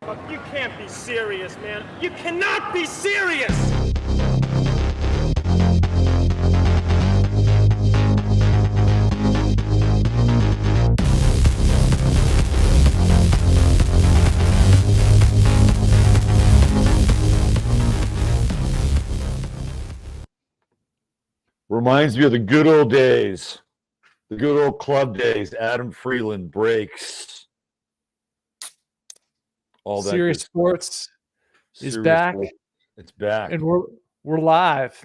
You can't be serious, man. You cannot be serious! Reminds me of the good old days, the good old club days. Adam Freeland breaks. All that. Sirius Sports is Sirius back. Sports. It's back, and we're live.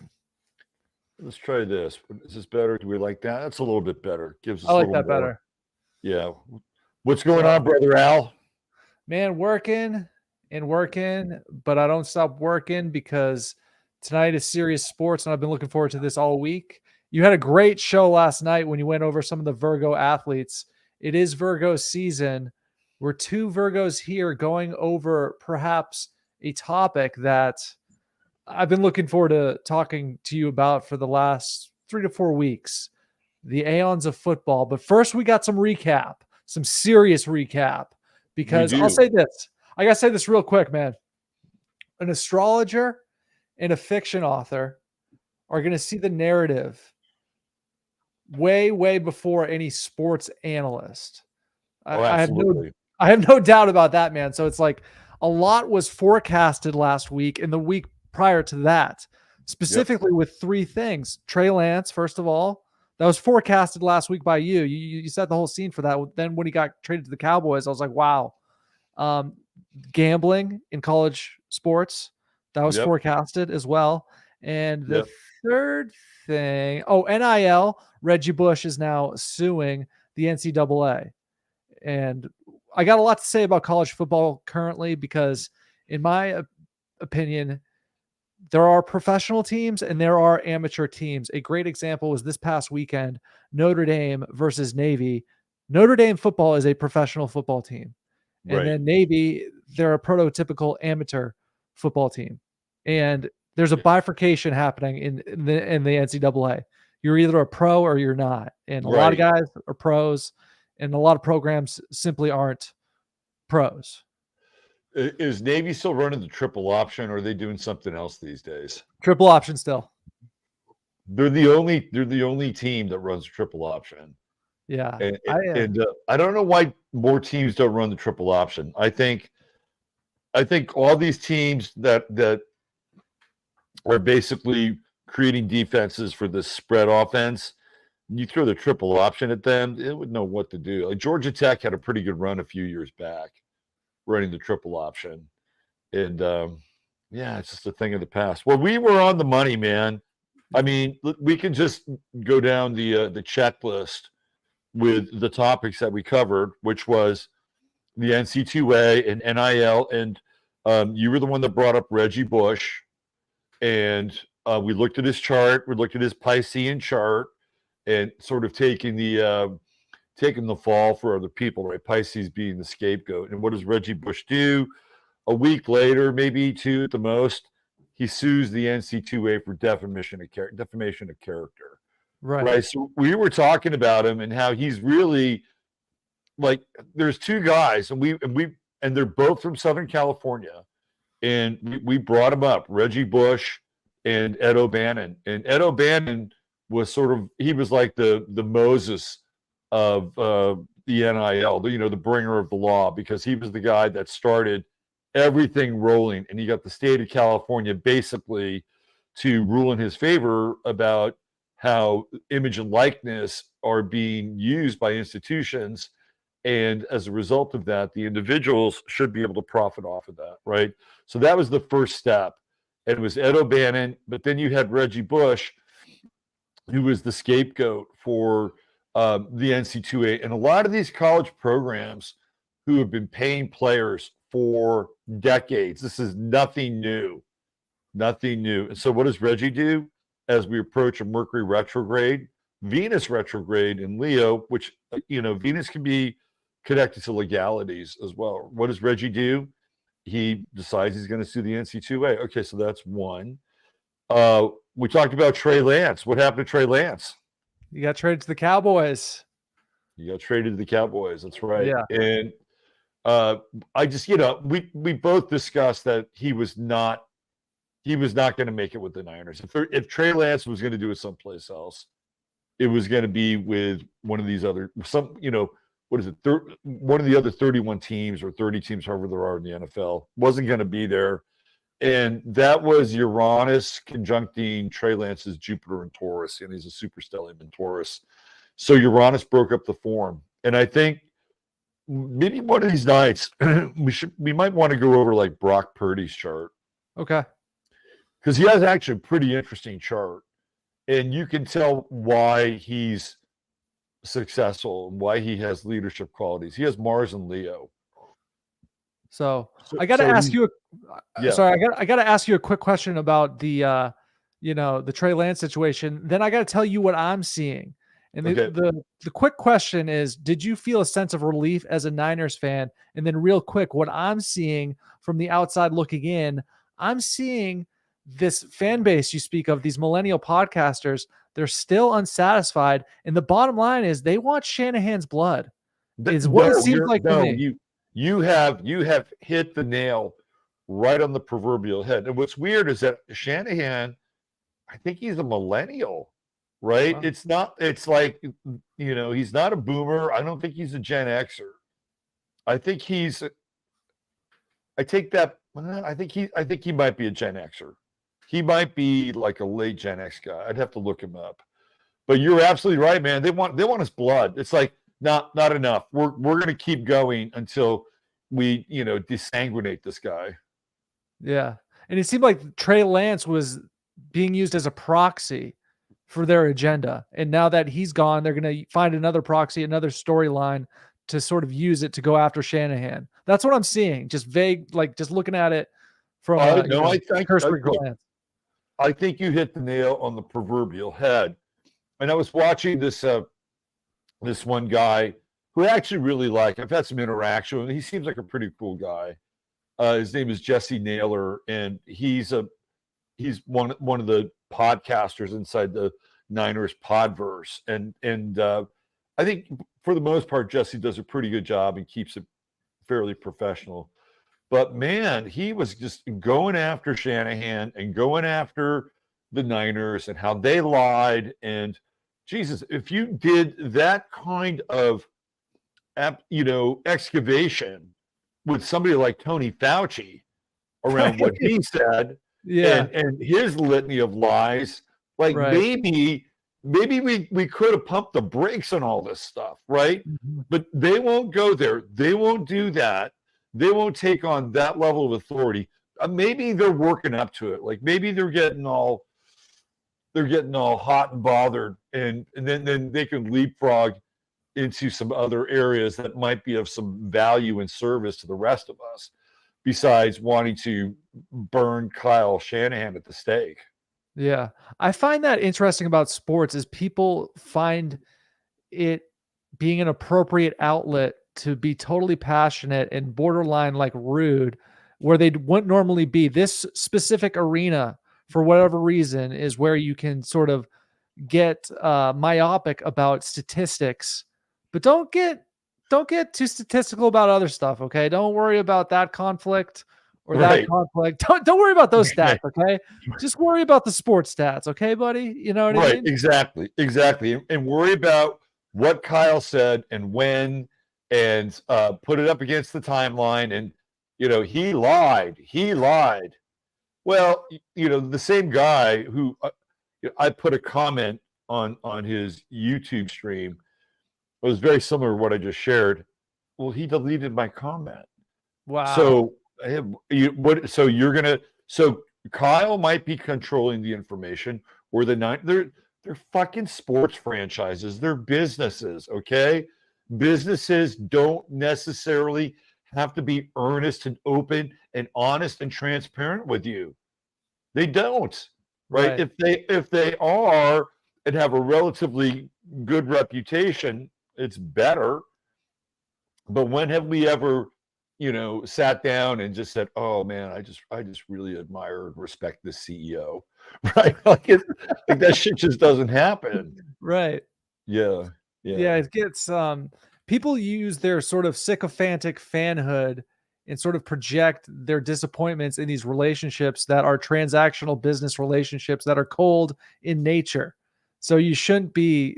Let's try this. Is this better? Do we like that? That's a little bit better. Gives us. I like a that more. better. Yeah. What's going on, brother Al? Man, working, but I don't stop working because tonight is Sirius Sports, and I've been looking forward to this all week. You had a great show last night when you went over some of the Virgo athletes. It is Virgo season. We're two Virgos here going over perhaps a topic that I've been looking forward to talking to you about for the last 3 to 4 weeks, the Aeons of Football. But first, we got some recap, some serious recap, because I'll say this. I got to say this real quick, man. An astrologer and a fiction author are going to see the narrative way, way before any sports analyst. I have no doubt about that, man. So it's like a lot was forecasted last week and the week prior to that, specifically with 3 things. Trey Lance, first of all, that was forecasted last week by you. You set the whole scene for that. Then when he got traded to the Cowboys, I was like, wow. Gambling in college sports, that was forecasted as well. And the third thing, NIL, Reggie Bush is now suing the NCAA. And I got a lot to say about college football currently because, in my opinion, there are professional teams and there are amateur teams. A great example was this past weekend, Notre Dame versus Navy. Notre Dame football is a professional football team. And then Navy, they're a prototypical amateur football team. And there's a bifurcation happening in the NCAA. You're either a pro or you're not. And a lot of guys are pros, and a lot of programs simply aren't pros. Is Navy still running the triple option, or are they doing something else these days? Triple option still. They're the only team that runs triple option. Yeah. And I don't know why more teams don't run the triple option. I think all these teams that are basically creating defenses for the spread offense, you throw the triple option at them, it would know what to do. Like Georgia Tech had a pretty good run a few years back running the triple option. And it's just a thing of the past. Well, we were on the money, man. I mean, we can just go down the checklist with the topics that we covered, which was the NC2A and NIL. And you were the one that brought up Reggie Bush. And we looked at his chart. We looked at his Piscean chart and sort of taking the fall for other people, right? Pisces being the scapegoat. And what does Reggie Bush do? A week later, maybe 2 at the most, he sues the NC2A for defamation of character. Right. So we were talking about him and how he's really like, there's 2 guys and they're both from Southern California. And we brought him up, Reggie Bush and Ed O'Bannon. And Ed O'Bannon was he was like the Moses of the NIL, the bringer of the law, because he was the guy that started everything rolling. And he got the state of California basically to rule in his favor about how image and likeness are being used by institutions. And as a result of that, the individuals should be able to profit off of that, right? So that was the first step. It was Ed O'Bannon, but then you had Reggie Bush, who was the scapegoat for the NC2A. And a lot of these college programs who have been paying players for decades, this is nothing new. And so what does Reggie do as we approach a Mercury retrograde, Venus retrograde in Leo, which, Venus can be connected to legalities as well. What does Reggie do? He decides he's going to sue the NC2A. Okay, so that's one. We talked about Trey Lance. What happened to Trey Lance? You got traded to the Cowboys. That's right. Yeah. And I just, we both discussed that he was not going to make it with the Niners. If Trey Lance was going to do it someplace else, it was going to be with one of these other what is it? One of the other 31 teams or 30 teams, however there are in the NFL, wasn't going to be there. And that was Uranus conjuncting Trey Lance's Jupiter and Taurus, and he's a superstellium in Taurus. So Uranus broke up the form. And I think maybe one of these nights we might want to go over like Brock Purdy's chart. Okay. Because he has actually a pretty interesting chart. And you can tell why he's successful and why he has leadership qualities. He has Mars and Leo. So I got to ask you. Sorry, I got to ask you a quick question about the Trey Lance situation. Then I got to tell you what I'm seeing. And the quick question is: did you feel a sense of relief as a Niners fan? And then, real quick, what I'm seeing from the outside looking in, I'm seeing this fan base you speak of, these millennial podcasters. They're still unsatisfied, and the bottom line is they want Shanahan's blood. Is what it seems like to me. You have hit the nail right on the proverbial head. And what's weird is that Shanahan, I think he's a millennial, right? Wow. It's like, he's not a boomer. I don't think he's a Gen Xer. I think he might be a Gen Xer. He might be like a late Gen X guy. I'd have to look him up. But you're absolutely right, man. They want his blood. It's like, not enough. We're going to keep going until we, desanguinate this guy. Yeah. And it seemed like Trey Lance was being used as a proxy for their agenda. And now that he's gone, they're going to find another proxy, another storyline to sort of use it to go after Shanahan. That's what I'm seeing. Just vague, like just looking at it from cursory glance. I think you hit the nail on the proverbial head. And I was watching this one guy who I actually really like. I've had some interaction with him. He seems like a pretty cool guy. His name is Jesse Naylor, and he's one of the podcasters inside the Niners Podverse. And I think for the most part, Jesse does a pretty good job and keeps it fairly professional. But man, he was just going after Shanahan and going after the Niners and how they lied. And Jesus, if you did that kind of, excavation with somebody like Tony Fauci around what he said, and his litany of lies, like maybe we could have pumped the brakes on all this stuff, right? Mm-hmm. But they won't go there. They won't do that. They won't take on that level of authority. Maybe they're working up to it. Like maybe they're getting all hot and bothered, and then they can leapfrog into some other areas that might be of some value and service to the rest of us, besides wanting to burn Kyle Shanahan at the stake. Yeah. I find that interesting about sports is people find it being an appropriate outlet to be totally passionate and borderline like rude, where they wouldn't normally be. This specific arena, for whatever reason, is where you can sort of get myopic about statistics, but don't get too statistical about other stuff. Okay. Don't worry about that conflict or that conflict. Don't worry about those stats. Okay. Just worry about the sports stats. Okay, buddy. You know what I mean? Exactly. And worry about what Kyle said and when, and put it up against the timeline. And, he lied. Well, the same guy who I put a comment on his YouTube stream. It was very similar to what I just shared. Well, he deleted my comment. Wow. So So Kyle might be controlling the information, or they're fucking sports franchises. They're businesses. Okay, businesses don't necessarily have to be earnest and open and honest and transparent with you. They don't, right? If they are and have a relatively good reputation, it's better. But when have we ever, sat down and just said, "Oh man, I just really admire and respect this CEO," right? Like that shit just doesn't happen, right? Yeah. It gets people use their sort of sycophantic fanhood and sort of project their disappointments in these relationships that are transactional business relationships that are cold in nature. So you shouldn't be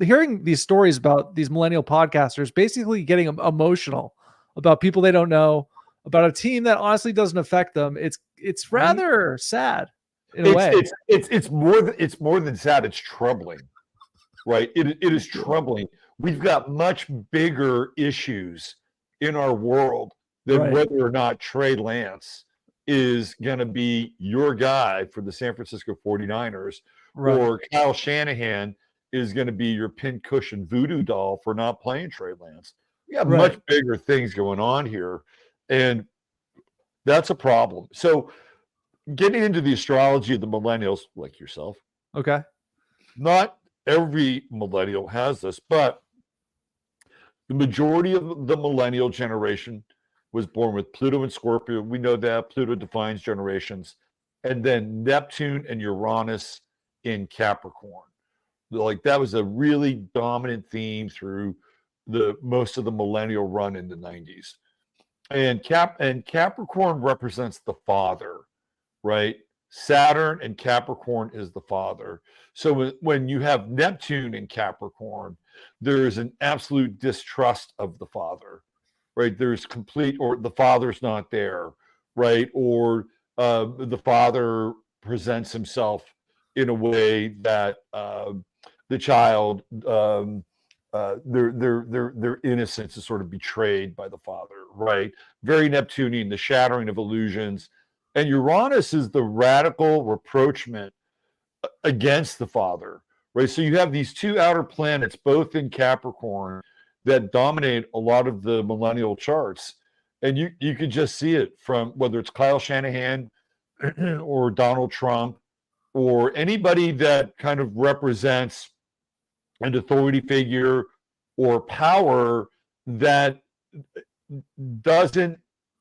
hearing these stories about these millennial podcasters basically getting emotional about people they don't know, about a team that honestly doesn't affect them. It's rather sad in a way. It's more than sad. It's troubling, right? It is troubling. We've got much bigger issues in our world than Right. whether or not Trey Lance is going to be your guy for the San Francisco 49ers, Right. or Kyle Shanahan is going to be your pincushion voodoo doll for not playing Trey Lance. We have Right. much bigger things going on here, and that's a problem. So getting into the astrology of the millennials, like yourself, Okay. not every millennial has this, but the majority of the millennial generation was born with Pluto and Scorpio. We know that Pluto defines generations. And then Neptune and Uranus in Capricorn. Like that was a really dominant theme through the most of the millennial run in the 90s. And Capricorn represents the father, right? Saturn and Capricorn is the father. So when you have Neptune in Capricorn, there is an absolute distrust of the father, right? There's complete, or the father's not there, right? Or the father presents himself in a way that the child, their innocence is sort of betrayed by the father, right? Very Neptunian, the shattering of illusions. And Uranus is the radical rapprochement against the father, right? So you have these two outer planets, both in Capricorn, that dominate a lot of the millennial charts. And you could just see it from whether it's Kyle Shanahan or Donald Trump or anybody that kind of represents an authority figure or power that doesn't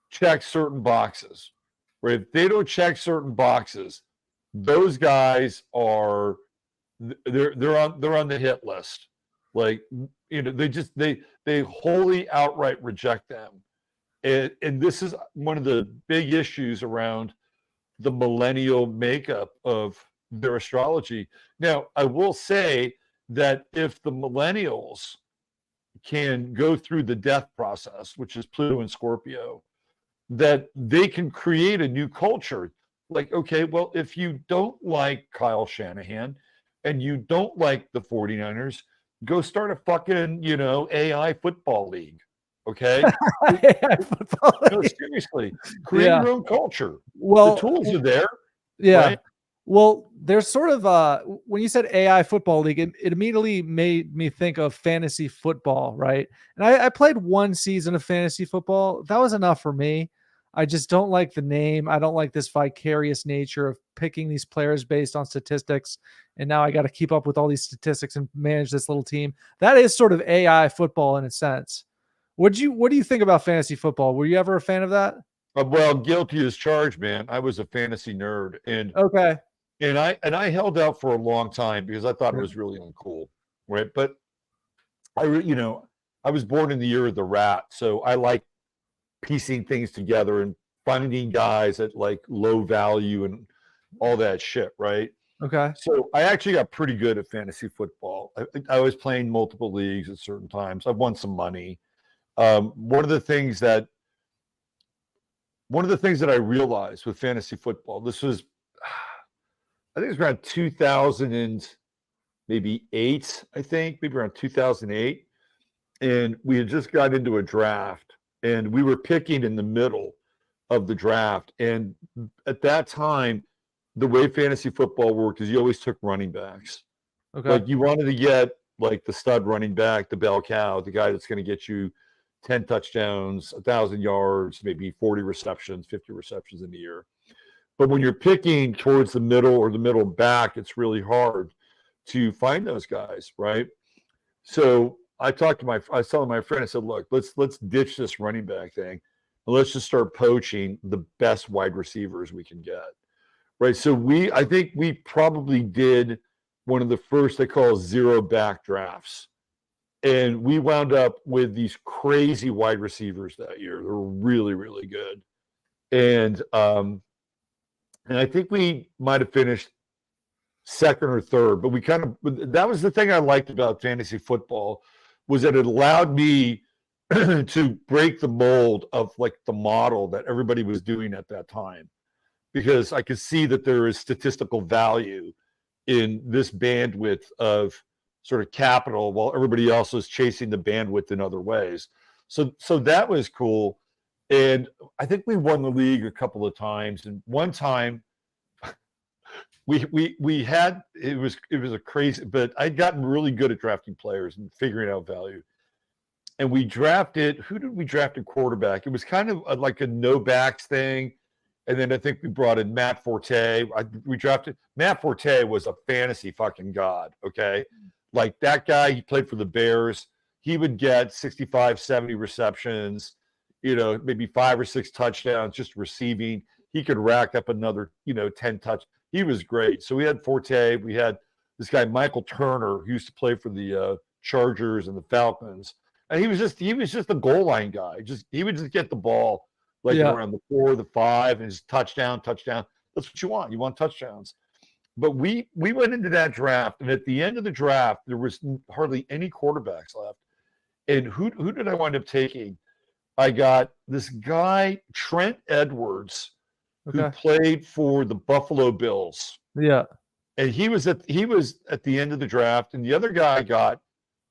check certain boxes. Right? If they don't check certain boxes, those guys are they're on the hit list. Like they wholly outright reject them. And this is one of the big issues around the millennial makeup of their astrology. Now, I will say that if the millennials can go through the death process, which is Pluto and Scorpio, that they can create a new culture. Like, okay, well, if you don't like Kyle Shanahan and you don't like the 49ers, go start a fucking, AI football league. Okay? No, seriously. Create your own culture. Well, the tools are there. Yeah. Right? Well, there's sort of when you said AI football league, it immediately made me think of fantasy football, right? And I played one season of fantasy football. That was enough for me. I just don't like the name. I don't like this vicarious nature of picking these players based on statistics. And now I got to keep up with all these statistics and manage this little team. That is sort of AI football in a sense. What do you think about fantasy football? Were you ever a fan of that? Well, guilty as charged, man. I was a fantasy nerd, and Okay. And I held out for a long time because I thought it was really uncool, right? But I was born in the year of the rat, so I like piecing things together and finding guys at like low value and all that shit, right? Okay. So I actually got pretty good at fantasy football. I was playing multiple leagues at certain times. I've won some money. One of the things that I realized with fantasy football, this was, I think it was around 2008, maybe around 2008. And we had just got into a draft and we were picking in the middle of the draft. And at that time, the way fantasy football worked is you always took running backs. Okay. Like you wanted to get like the stud running back, the bell cow, the guy that's going to get you 10 touchdowns, 1,000 yards, maybe 40 receptions, 50 receptions in the year. But when you're picking towards the middle or the middle back, it's really hard to find those guys, right? So I was telling my friend, I said, look, let's ditch this running back thing and let's just start poaching the best wide receivers we can get. Right. So I think we probably did one of the first they call zero back drafts And we wound up with these crazy wide receivers that year. They were really, really good. And I think we might have finished second or third, but that was the thing I liked about fantasy football, was that it allowed me to break the mold of like the model that everybody was doing at that time, because I could see that there is statistical value in this bandwidth of sort of capital while everybody else was chasing the bandwidth in other ways. So that was cool. And I think we won the league a couple of times. And one time we had, it was a crazy, but I'd gotten really good at drafting players and figuring out value. And we drafted, who did we draft at quarterback? It was kind of like a no backs thing. And then I think we brought in Matt Forte. We drafted, Matt Forte was a fantasy fucking god, okay? Like that guy, he played for the Bears. He would get 65, 70 receptions, maybe 5 or 6 touchdowns just receiving. He could rack up another, 10 touchdowns. He was great. So we had Forte. We had this guy, Michael Turner, who used to play for the Chargers and the Falcons. And he was just a goal line guy. He would just get the ball around the 4, the 5, and just touchdown. That's what you want. You want touchdowns. But we went into that draft, and at the end of the draft, there was hardly any quarterbacks left. And who did I wind up taking? I got this guy, Trent Edwards, who played for the Buffalo Bills. Yeah. And he was at the end of the draft, and the other guy I got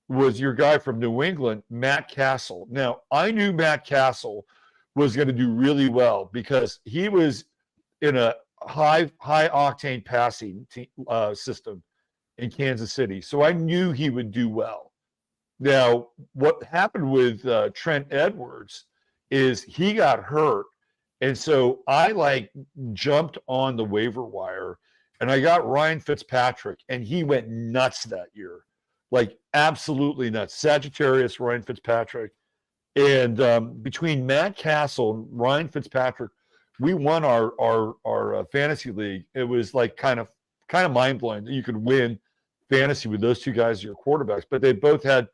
was your guy from New England, Matt Castle. Now, I knew Matt Castle was going to do really well because he was in a high octane passing system in Kansas City. So I knew he would do well. Now, what happened with Trent Edwards is he got hurt. And so I jumped on the waiver wire and I got Ryan Fitzpatrick, and he went nuts that year. Like absolutely nuts. Sagittarius, Ryan Fitzpatrick. And between Matt Castle and Ryan Fitzpatrick, we won our fantasy league. It was like kind of mind blowing that you could win fantasy with those two guys as your quarterbacks. But they both had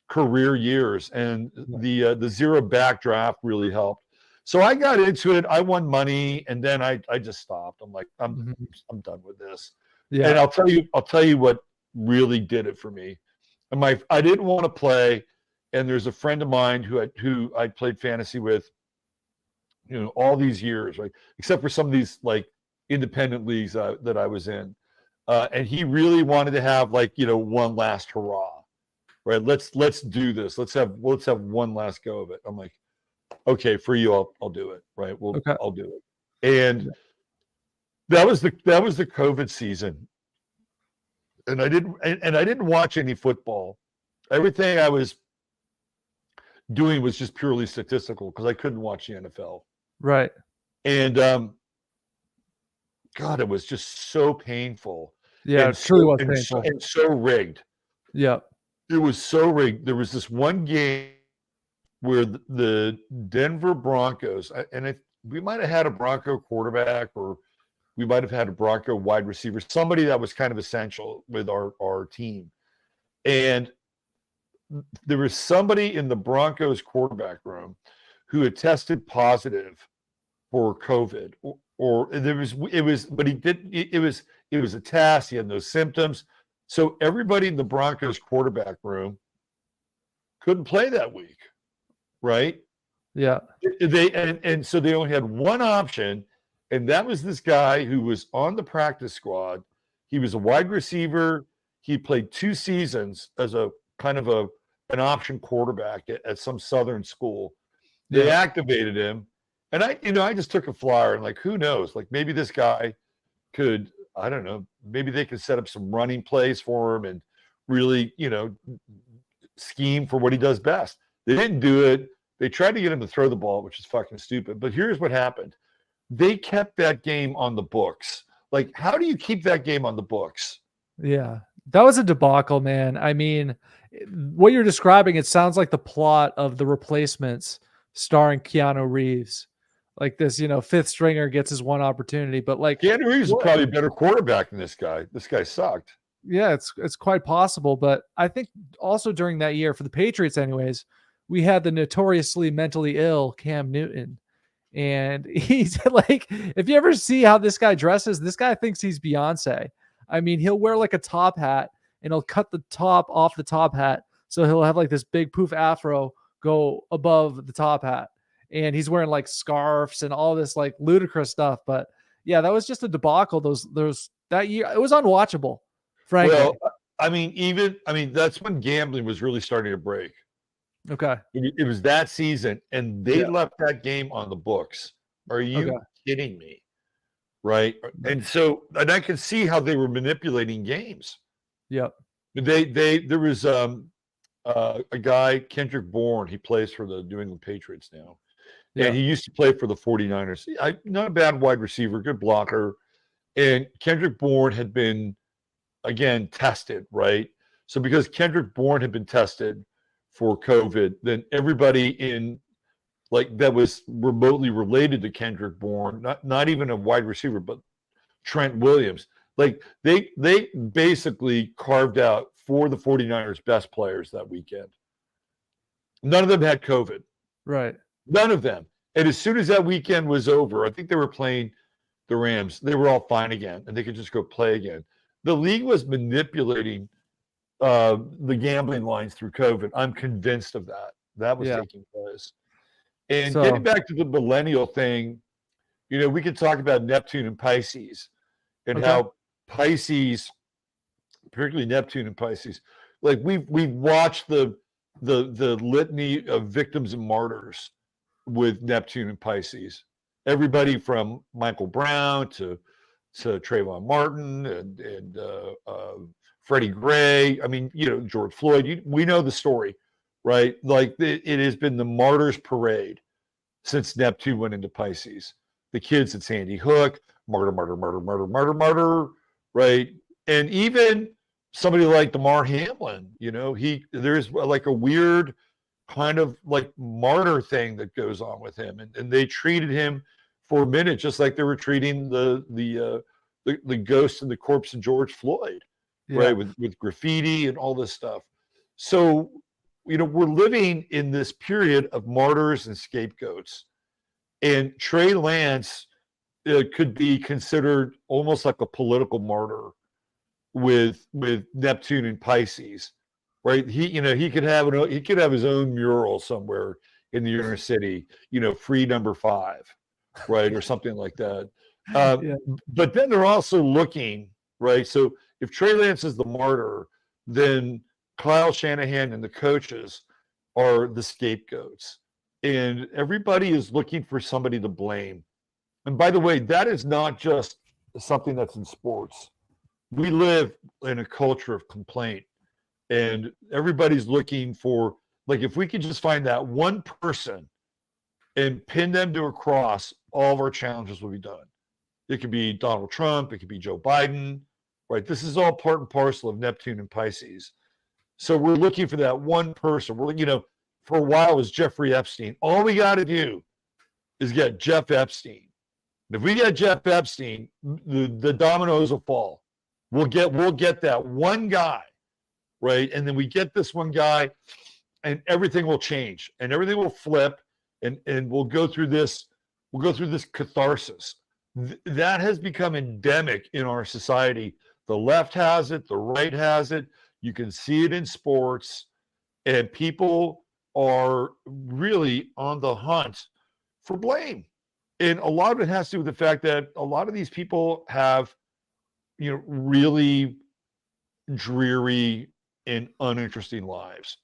career years, and the zero back draft really helped. So I got into it. I won money, and then I just stopped. I'm like, I'm done with this. Yeah. And I'll tell you what really did it for me. And I didn't want to play. And there's a friend of mine who I played fantasy with, all these years, right? Except for some of these like independent leagues that I was in. And he really wanted to have one last hurrah, right? Let's do this. Let's have one last go of it. I'm like, okay, for you, I'll do it, right? I'll do it. And that was the COVID season. And I didn't watch any football. Everything I was doing was just purely statistical because I couldn't watch the NFL. Right. And God, it was just so painful. Yeah, it truly was painful. And so rigged. Yeah. It was so rigged. There was this one game where the Denver Broncos, and we might have had a Bronco quarterback, or we might have had a Bronco wide receiver, somebody that was kind of essential with our team. And there was somebody in the Broncos quarterback room who had tested positive for COVID, it was a test. He had no symptoms. So everybody in the Broncos quarterback room couldn't play that week. Right. Yeah. So they only had one option. And that was this guy who was on the practice squad. He was a wide receiver. He played 2 seasons as a kind of an option quarterback at some Southern school. They activated him, and I just took a flyer and who knows? Maybe this guy could, I don't know, maybe they could set up some running plays for him and really, scheme for what he does best. They didn't do it. They tried to get him to throw the ball, which is fucking stupid. But here's what happened. They kept that game on the books. How do you keep that game on the books? Yeah, that was a debacle, man. I mean, what you're describing, it sounds like the plot of The Replacements starring Keanu Reeves. This, fifth stringer gets his one opportunity, but Keanu Reeves is probably a better quarterback than this guy. This guy sucked. Yeah, it's quite possible. But I think also during that year for the Patriots, anyways, we had the notoriously mentally ill Cam Newton. And he's like, if you ever see how this guy dresses, this guy thinks he's Beyonce. I mean, he'll wear like a top hat and he'll cut the top off the top hat. So he'll have like this big poof afro go above the top hat. And he's wearing like scarves and all this like ludicrous stuff. But yeah, that was just a debacle. Those that year, it was unwatchable, frankly. Well, I mean, that's when gambling was really starting to break. Okay. It was that season, and they Yeah. left that game on the books. Are you Okay. kidding me? Right? And I can see how they were manipulating games. Yep. There was a guy, Kendrick Bourne. He plays for the New England Patriots now, Yeah. and he used to play for the 49ers. Not a bad wide receiver, good blocker. And Kendrick Bourne had been, again, tested, right? So because Kendrick Bourne had been tested for COVID, then everybody in like that was remotely related to Kendrick Bourne, not even a wide receiver, but Trent Williams. Like they basically carved out for the 49ers best players that weekend. None of them had COVID. Right. None of them. And as soon as that weekend was over, I think they were playing the Rams. They were all fine again, and they could just go play again. The league was manipulating the gambling lines through COVID. I'm convinced of that. That was taking place. And getting back to the millennial thing, we could talk about Neptune and Pisces and how Pisces, particularly Neptune and Pisces, like we've watched the litany of victims and martyrs with Neptune and Pisces. Everybody from Michael Brown to Trayvon Martin and Freddie Gray. I mean, George Floyd. We know the story, right? Like it has been the martyrs parade since Neptune went into Pisces. The kids at Sandy Hook, martyr, martyr, martyr, martyr, martyr, martyr, right? And even somebody like Damar Hamlin, there's like a weird kind of like martyr thing that goes on with him, and they treated him for a minute just like they were treating the ghost and the corpse of George Floyd, right? With graffiti and all this stuff. So, we're living in this period of martyrs and scapegoats, and Trey Lance could be considered almost like a political martyr with Neptune and Pisces, right? He could have his own mural somewhere in the inner city, free number 5, right, or something like that. But then they're also looking, right? So if Trey Lance is the martyr, then Kyle Shanahan and the coaches are the scapegoats, and everybody is looking for somebody to blame. And by the way, that is not just something that's in sports. We live in a culture of complaint, and everybody's looking for, like, if we could just find that one person and pin them to a cross, all of our challenges will be done. It could be Donald Trump. It could be Joe Biden, right? This is all part and parcel of Neptune and Pisces. So we're looking for that one person. For a while it was Jeffrey Epstein. All we got to do is get Jeff Epstein. If we get Jeff Epstein, the dominoes will fall. We'll get that one guy, right? And then we get this one guy, and everything will change, and everything will flip, and we'll go through this. We'll go through this catharsis. That has become endemic in our society. The left has it, the right has it. You can see it in sports, and people are really on the hunt for blame. And a lot of it has to do with the fact that a lot of these people have, really dreary and uninteresting lives,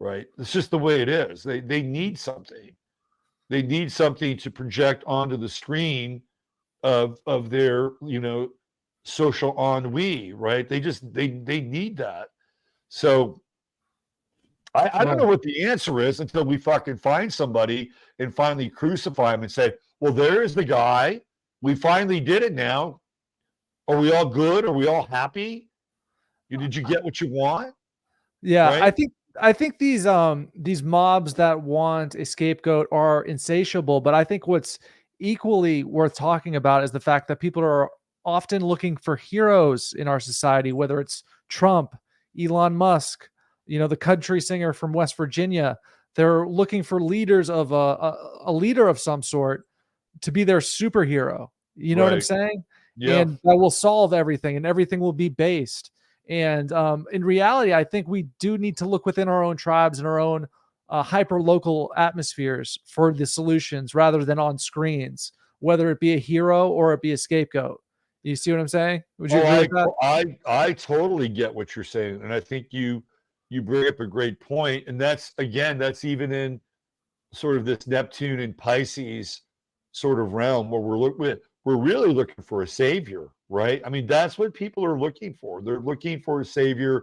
right? It's just the way it is. They need something. They need something to project onto the screen of their, social ennui, right? They need that. So I don't know what the answer is until we fucking find somebody and finally crucify him and say, well, there's the guy. We finally did it now. Are we all good? Are we all happy? Did you get what you want? Yeah, right? I think these mobs that want a scapegoat are insatiable, but I think what's equally worth talking about is the fact that people are often looking for heroes in our society, whether it's Trump, Elon Musk, the country singer from West Virginia. They're looking for leaders of a leader of some sort to be their superhero. You know what I'm Right. saying? Yeah. And that will solve everything, and everything will be based. And in reality, I think we do need to look within our own tribes and our own hyper local atmospheres for the solutions rather than on screens, whether it be a hero or it be a scapegoat. You see what I'm saying? Would you agree with that? I totally get what you're saying, and I think you bring up a great point, and that's even in sort of this Neptune and Pisces sort of realm where we're really looking for a savior, right? I mean, that's what people are looking for. They're looking for a savior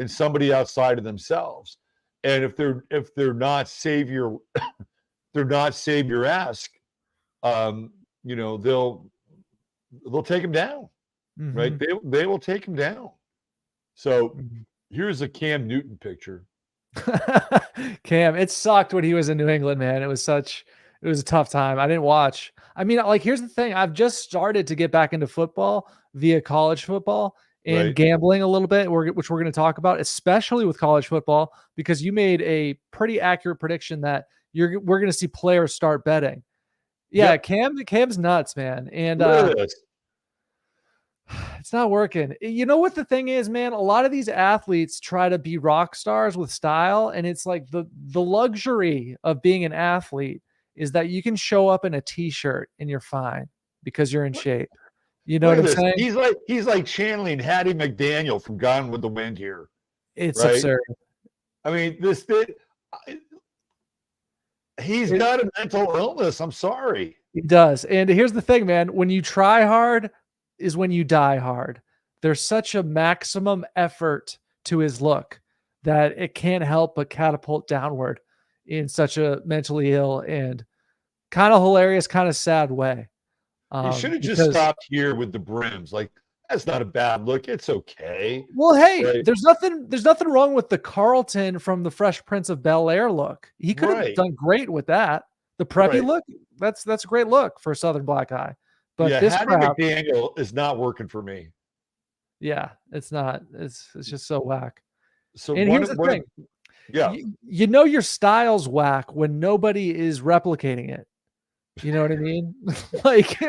in somebody outside of themselves. And if they're not savior, they're not savior-esque, they'll take him down, right? They will take him down. So here's a Cam Newton picture. Cam, it sucked when he was in New England, man. It was a tough time. I didn't watch. I mean, like, here's the thing. I've just started to get back into football via college football and Right. gambling a little bit, which we're going to talk about, especially with college football, because you made a pretty accurate prediction that we're going to see players start betting. Yeah, Yep. Cam's nuts, man. And Look at this. it's not working. You know what the thing is, man? A lot of these athletes try to be rock stars with style, and it's like the luxury of being an athlete is that you can show up in a t-shirt and you're fine because you're in shape. You know Look what at I'm this. saying? He's like channeling Hattie McDaniel from Gone with the Wind here. It's right? absurd. I mean, he's got a mental illness. I'm sorry. He does. And here's the thing, man. When you try hard is when you die hard. There's such a maximum effort to his look that it can't help but catapult downward in such a mentally ill and kind of hilarious, kind of sad way. You should have just stopped here with the brims. Like, that's not a bad look. It's okay. Well, hey, right? there's nothing wrong with the Carlton from the Fresh Prince of Bel-Air look. He could have done great with that. The preppy look, that's a great look for a Southern black guy. But yeah, this Hattie McDaniel is not working for me. Yeah, it's not. It's just so whack. So and here's the thing. Yeah. You know your style's whack when nobody is replicating it. You know what I mean? Like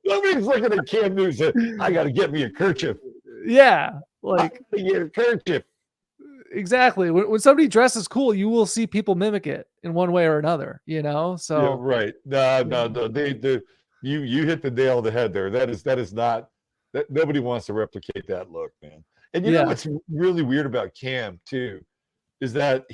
nobody's looking at Cam Newton saying, I got to get me a kerchief. Yeah. Like get a kerchief. Exactly. When somebody dresses cool, you will see people mimic it in one way or another, So yeah, right. No. You hit the nail on the head there. That is not that nobody wants to replicate that look, man. And you know what's really weird about Cam too is that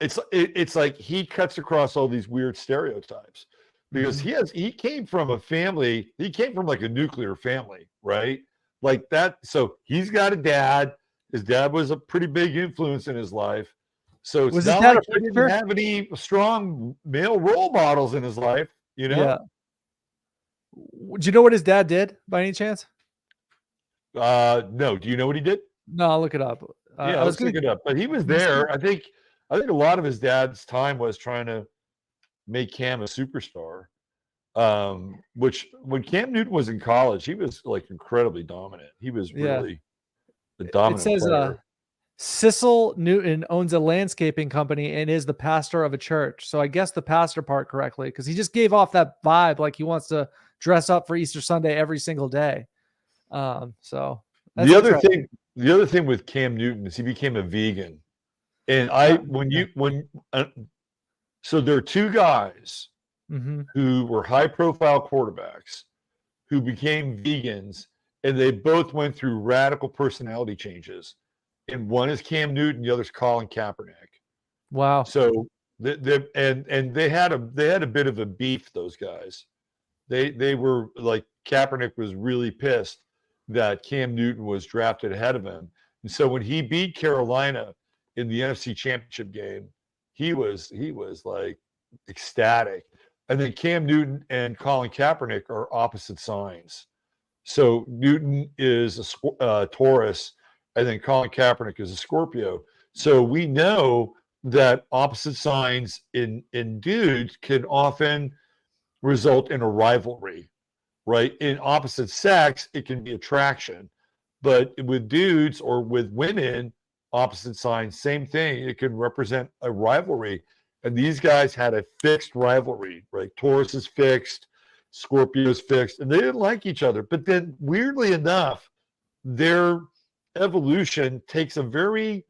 it's like he cuts across all these weird stereotypes because he came from like a nuclear family, right? Like that. So he's got a dad. His dad was a pretty big influence in his life. So it's not like he didn't have any strong male role models in his life, Yeah. Do you know what his dad did by any chance? No. Do you know what he did? No, I'll look it up. Yeah, let's look it up. But he was there. I think a lot of his dad's time was trying to make Cam a superstar. Which when Cam Newton was in college, he was like incredibly dominant. He was really the dominant player. It says Cecil Newton owns a landscaping company and is the pastor of a church. So I guess the pastor part correctly, because he just gave off that vibe like he wants to dress up for Easter Sunday every single day. So the other thing with Cam Newton is he became a vegan. And so there are two guys who were high profile quarterbacks who became vegans, and they both went through radical personality changes. And one is Cam Newton, the other's Colin Kaepernick. Wow. So they had a bit of a beef, those guys. They were like, Kaepernick was really pissed that Cam Newton was drafted ahead of him. And so when he beat Carolina in the NFC Championship game, he was like ecstatic. And then Cam Newton and Colin Kaepernick are opposite signs. So Newton is a Taurus, and then Colin Kaepernick is a Scorpio. So we know that opposite signs in dudes can often result in a rivalry, right? In opposite sex, it can be attraction. But with dudes or with women, opposite signs, same thing. It can represent a rivalry. And these guys had a fixed rivalry, right? Taurus is fixed, Scorpio is fixed, and they didn't like each other. But then, weirdly enough, their evolution takes a very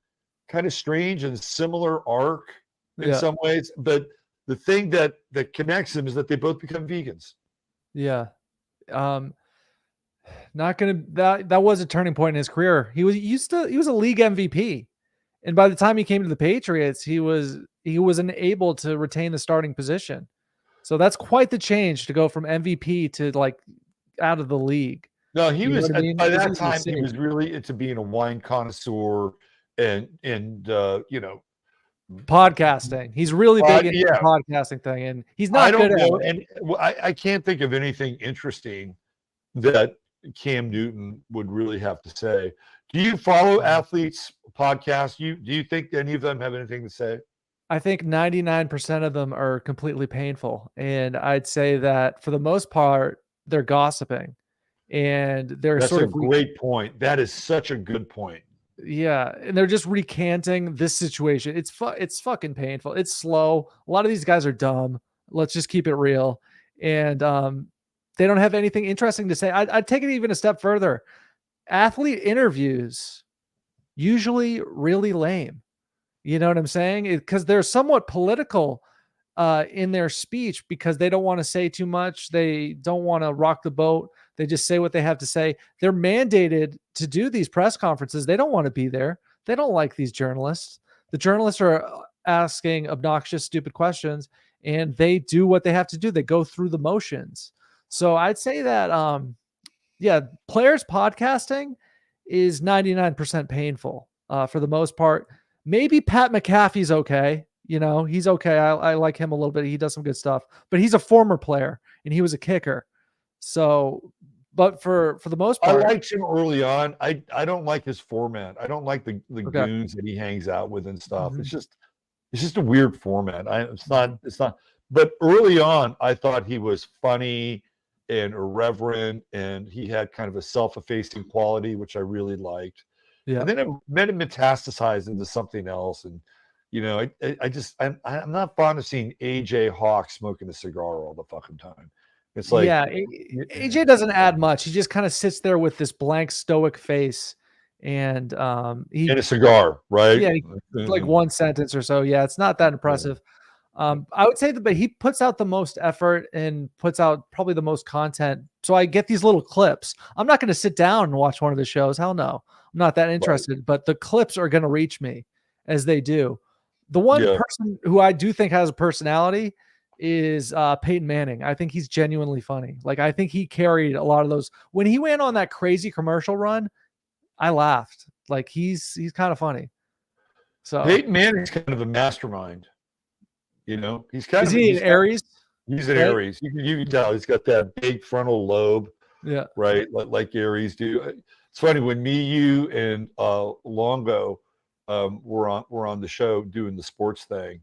kind of strange and similar arc in some ways. But the thing that connects them is that they both become vegans. Yeah. Not gonna that was a turning point in his career. He was a league MVP. And by the time he came to the Patriots, he wasn't able to retain the starting position. So that's quite the change to go from MVP to like out of the league. No, he was by that time he was really into being a wine connoisseur and podcasting. He's really big into the podcasting thing, and he's not good at it. And I can't think of anything interesting that Cam Newton would really have to say. Do you follow athletes' podcasts? Do you think any of them have anything to say? I think 99% of them are completely painful. And I'd say that for the most part, they're gossiping. And that's a great point. That is such a good point. Yeah. And they're just recanting this situation. It's fucking painful. It's slow. A lot of these guys are dumb. Let's just keep it real. And they don't have anything interesting to say. I'd take it even a step further. Athlete interviews usually really lame. You know what I'm saying? Because they're somewhat political in their speech because they don't want to say too much. They don't want to rock the boat. They just say what they have to say. They're mandated to do these press conferences. They don't want to be there. They don't like these journalists. The journalists are asking obnoxious, stupid questions, and they do what they have to do. They go through the motions. So I'd say that, players podcasting is 99% painful for the most part. Maybe Pat McAfee's okay. He's okay. I like him a little bit. He does some good stuff, but he's a former player and he was a kicker. So, but for the most part, I liked him early on. I don't like his format. I don't like the goons that he hangs out with and stuff. Mm-hmm. It's just a weird format. It's not. But early on, I thought he was funny and irreverent, and he had kind of a self-effacing quality, which I really liked. Yeah. And then it metastasized into something else. And, I'm not fond of seeing AJ Hawk smoking a cigar all the fucking time. It's like, AJ doesn't add much. He just kind of sits there with this blank stoic face and and a cigar, right? Yeah, like one sentence or so. Yeah, it's not that impressive. I would say that, but he puts out the most effort and puts out probably the most content. So I get these little clips. I'm not going to sit down and watch one of the shows. Hell no. I'm not that interested, right. But the clips are going to reach me as they do. The one person who I do think has a personality is Peyton Manning. I think he's genuinely funny. Like, I think he carried a lot of those. When he went on that crazy commercial run, I laughed. Like, he's kind of funny. So Peyton Manning's kind of a mastermind. He's kind of. Is he an Aries? He's an Aries. You can tell he's got that big frontal lobe. Yeah. Right. Like Aries do. It's funny when me, you, and Longo were on the show doing the sports thing,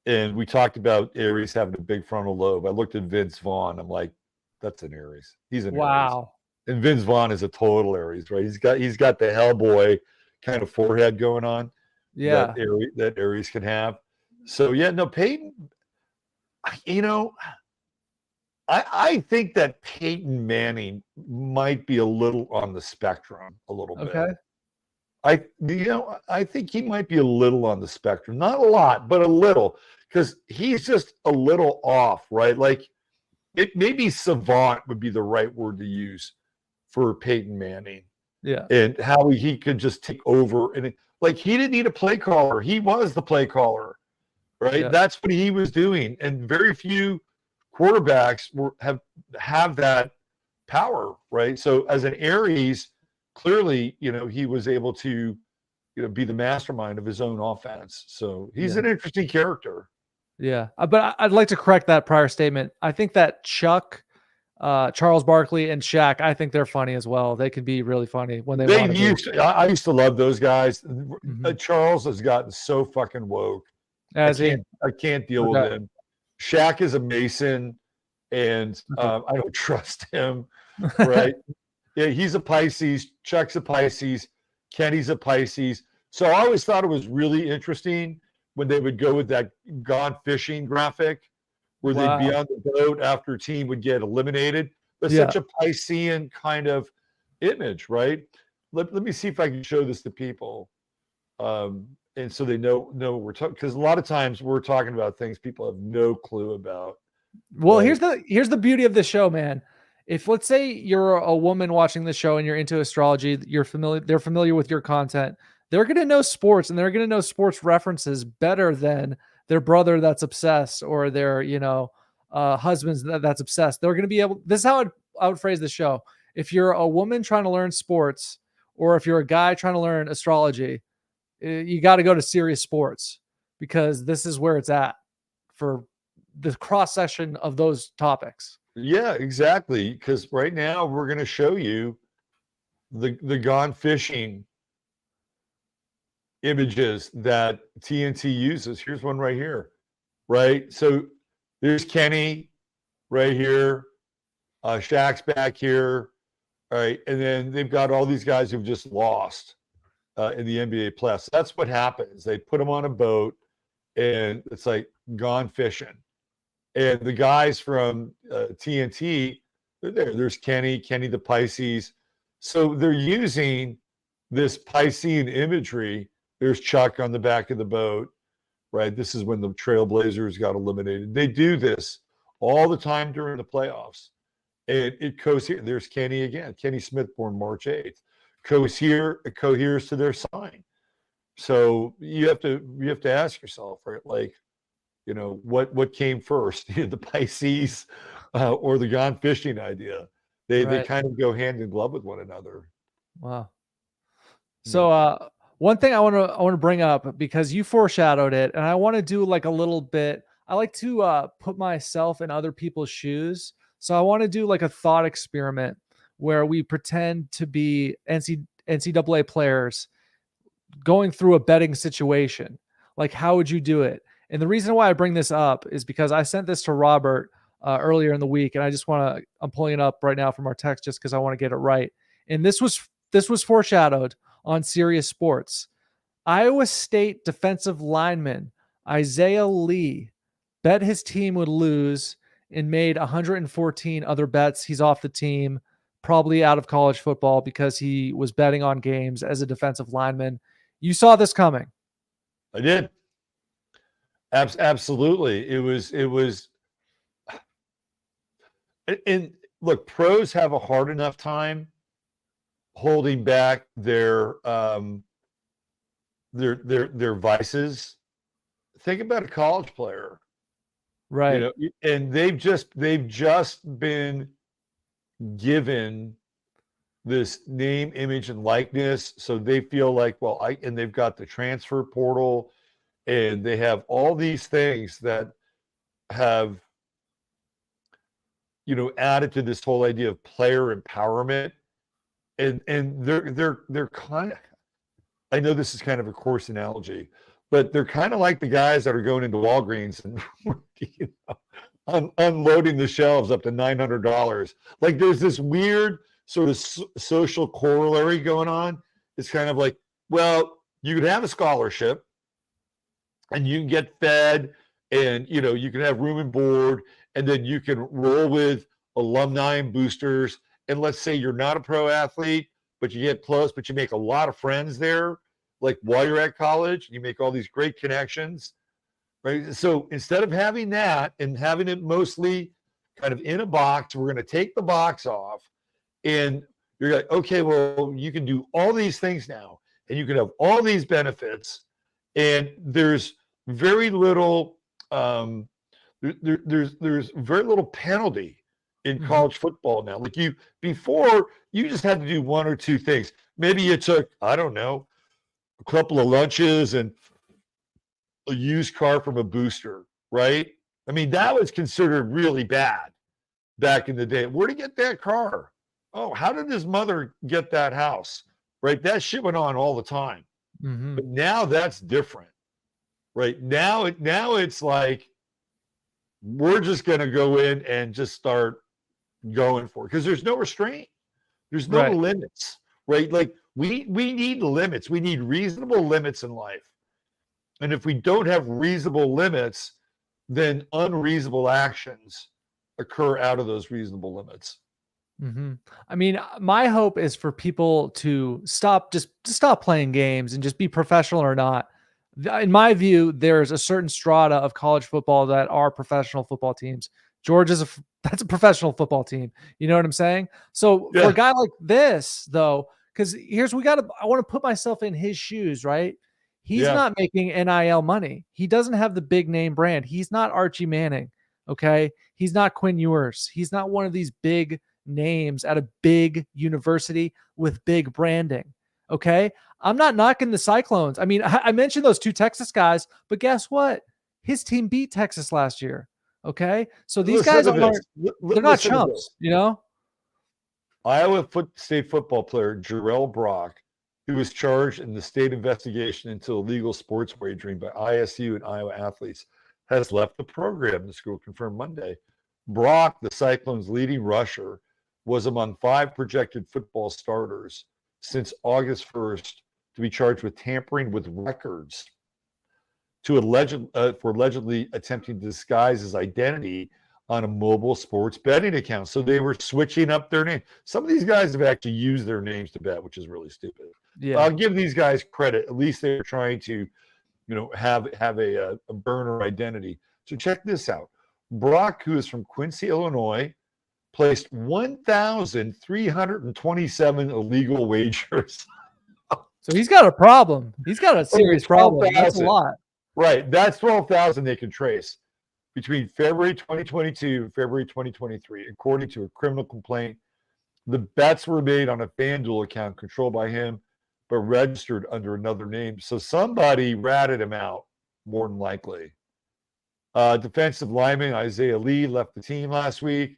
and we talked about Aries having a big frontal lobe. I looked at Vince Vaughn. I'm like, that's an Aries. He's an Aries. And Vince Vaughn is a total Aries, right? He's got the Hellboy kind of forehead going on. Yeah. That Aries can have. So Peyton, I think that Peyton Manning might be a little on the spectrum a little bit. Okay. I think he might be a little on the spectrum. Not a lot, but a little, because he's just a little off, right? Like, it maybe savant would be the right word to use for Peyton Manning. Yeah. And how he could just take over. And he didn't need a play caller. He was the play caller, right? Yeah. That's what he was doing. And very few quarterbacks have that power, right? So as an Aries, clearly, he was able to, be the mastermind of his own offense. So he's an interesting character. Yeah. But I'd like to correct that prior statement. I think that Chuck, Charles Barkley, and Shaq, I think they're funny as well. They could be really funny when they I used to love those guys. Mm-hmm. Charles has gotten so fucking woke. I can't deal with him. Shaq is a Mason, and Okay. I don't trust him. Right? Yeah, he's a Pisces. Chuck's a Pisces. Kenny's a Pisces. So I always thought it was really interesting when they would go with that gone fishing graphic, where they'd be Wow. on the boat after a team would get eliminated. But Yeah. such a Piscean kind of image, right? Let me see if I can show this to people. And so they know what we're talking, because a lot of times we're talking about things people have no clue about. Well, Right? here's the beauty of the show, man. If let's say you're a woman watching the show and you're into astrology, they're familiar with your content. They're going to know sports and they're going to know sports references better than their brother that's obsessed or their, husbands that's obsessed. They're going to be able, this is how I would phrase the show. If you're a woman trying to learn sports or if you're a guy trying to learn astrology, you got to go to Sirius Sports because this is where it's at for the cross section of those topics. Yeah, exactly. Because right now we're going to show you the gone fishing images that TNT uses. Here's one right here. Right. So there's Kenny right here. Shaq's back here. All right. And then they've got all these guys who've just lost in the NBA playoffs. That's what happens. They put them on a boat and it's like gone fishing. And the guys from TNT, they're there. There's Kenny the Pisces. So they're using this Piscean imagery. There's Chuck on the back of the boat, right? This is when the Trailblazers got eliminated. They do this all the time during the playoffs. And it goes here. There's Kenny again. Kenny Smith, born March 8th. It coheres to their sign. So you have to ask yourself, right? Like, what came first, the Pisces or the gone fishing idea? They kind of go hand in glove with one another. Wow. So one thing I want to bring up, because you foreshadowed it, and I want to do like a little bit. I like to put myself in other people's shoes. So I want to do like a thought experiment where we pretend to be NCAA players going through a betting situation. Like, how would you do it? And the reason why I bring this up is because I sent this to Robert earlier in the week, and I'm pulling it up right now from our text just because I want to get it right. And this was foreshadowed on Sirius Sports. Iowa State defensive lineman Isaiah Lee bet his team would lose and made 114 other bets. He's off the team, probably out of college football because he was betting on games as a defensive lineman. You saw this coming. I did. Absolutely. It was, and look, pros have a hard enough time holding back their vices. Think about a college player, right? And they've just been given this name, image, and likeness, so they feel like, and they've got the transfer portal, and they have all these things that have added to this whole idea of player empowerment, and they're kind of, I know this is kind of a coarse analogy, but they're kind of like the guys that are going into Walgreens and unloading the shelves up to $900. Like, there's this weird sort of social corollary going on. It's kind of like, well, you could have a scholarship and you can get fed, and you can have room and board, and then you can roll with alumni and boosters. And let's say you're not a pro athlete, but you get close, but you make a lot of friends there, like while you're at college, you make all these great connections, right? So instead of having that and having it mostly kind of in a box, we're going to take the box off, and you're like, okay, well, you can do all these things now, and you can have all these benefits, and there's very little there's very little penalty in college football now. Like, before, you just had to do one or two things. Maybe you took, I don't know, a couple of lunches and a used car from a booster, right? I mean, that was considered really bad back in the day. Where'd he get that car? Oh, how did his mother get that house? Right? That shit went on all the time. Mm-hmm. But now that's different. Right? Now it's like, we're just going to go in and just start going for it because there's no restraint. There's no Right. limits, right? Like we need limits. We need reasonable limits in life. And if we don't have reasonable limits, then unreasonable actions occur out of those reasonable limits. Mm-hmm. I mean, my hope is for people to stop playing games and just be professional or not. In my view, there's a certain strata of college football that are professional football teams. Georgia's that's a professional football team. You know what I'm saying? So for a guy like this, though, because I want to put myself in his shoes, right? He's not making NIL money. He doesn't have the big name brand. He's not Archie Manning. Okay. He's not Quinn Ewers. He's not one of these big names at a big university with big branding. Okay. I'm not knocking the Cyclones. I mean, I mentioned those two Texas guys, but guess what? His team beat Texas last year. Okay. So these guys they're not chumps, you know? Iowa State football player Jarrell Brock, who was charged in the state investigation into illegal sports wagering by ISU and Iowa athletes, has left the program, the school confirmed Monday. Brock, the Cyclones' leading rusher, was among 5 projected football starters since August 1st to be charged with tampering with records for allegedly attempting to disguise his identity on a mobile sports betting account. So they were switching up their name. Some of these guys have actually used their names to bet, which is really stupid. Yeah. I'll give these guys credit. At least they're trying to, have a burner identity. So check this out. Brock, who is from Quincy, Illinois, placed 1,327 illegal wagers. So he's got a problem. He's got a serious problem. That's a lot. Right. That's 12,000 they can trace between February 2022 and February 2023, according to a criminal complaint. The bets were made on a FanDuel account controlled by him, but registered under another name. So somebody ratted him out, more than likely. Defensive lineman Isaiah Lee left the team last week.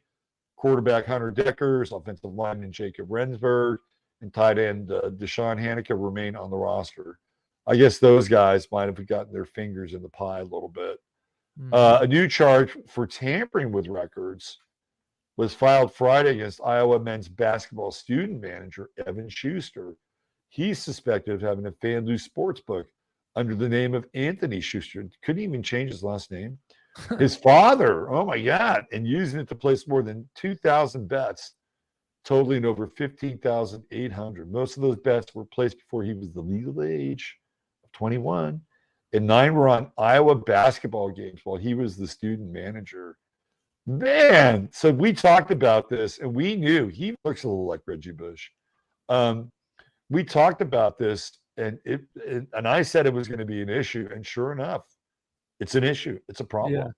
Quarterback Hunter Deckers, offensive lineman Jacob Rensburg, and tight end Deshaun Haneke remain on the roster. I guess those guys might have gotten their fingers in the pie a little bit. A new charge for tampering with records was filed Friday against Iowa men's basketball student manager Evan Schuster. He's suspected of having a FanDuel sportsbook under the name of Anthony Schuster. Couldn't even change his last name. His father, oh my God, and using it to place more than 2,000 bets, totaling over 15,800. Most of those bets were placed before he was the legal age of 21, and 9 were on Iowa basketball games while he was the student manager. Man, so we talked about this, and we knew he looks a little like Reggie Bush. We talked about this, and I said it was going to be an issue, and sure enough, it's an issue. It's a problem. Yeah.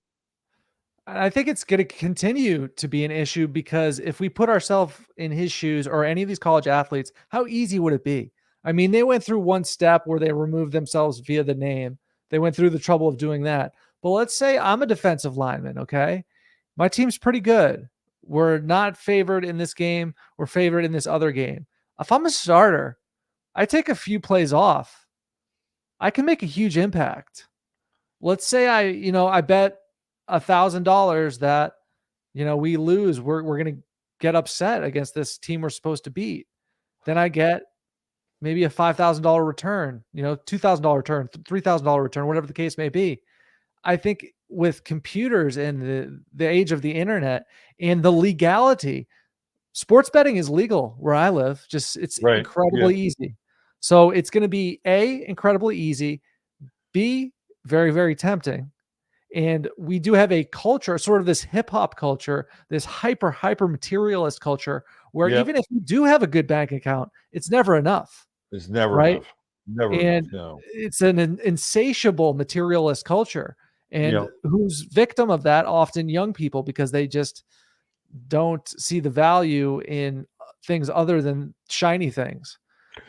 I think it's going to continue to be an issue because if we put ourselves in his shoes or any of these college athletes, how easy would it be? I mean, they went through one step where they removed themselves via the name. They went through the trouble of doing that. But let's say I'm a defensive lineman, okay? My team's pretty good. We're not favored in this game. We're favored in this other game. If I'm a starter, I take a few plays off. I can make a huge impact. Let's say I bet $1,000 that, we lose. We're going to get upset against this team we're supposed to beat. Then I get maybe a $5,000 return, $2,000 return, $3,000 return, whatever the case may be. I think with computers and the age of the internet and the legality, sports betting is legal where I live. It's right. Incredibly easy. So it's going to be A, incredibly easy, B, very, very tempting. And we do have a culture, sort of this hip hop culture, this hyper materialist culture where even if you do have a good bank account, it's never enough. It's never enough. Never enough. No. It's an insatiable materialist culture. And who's victim of that? Often young people, because they just don't see the value in things other than shiny things.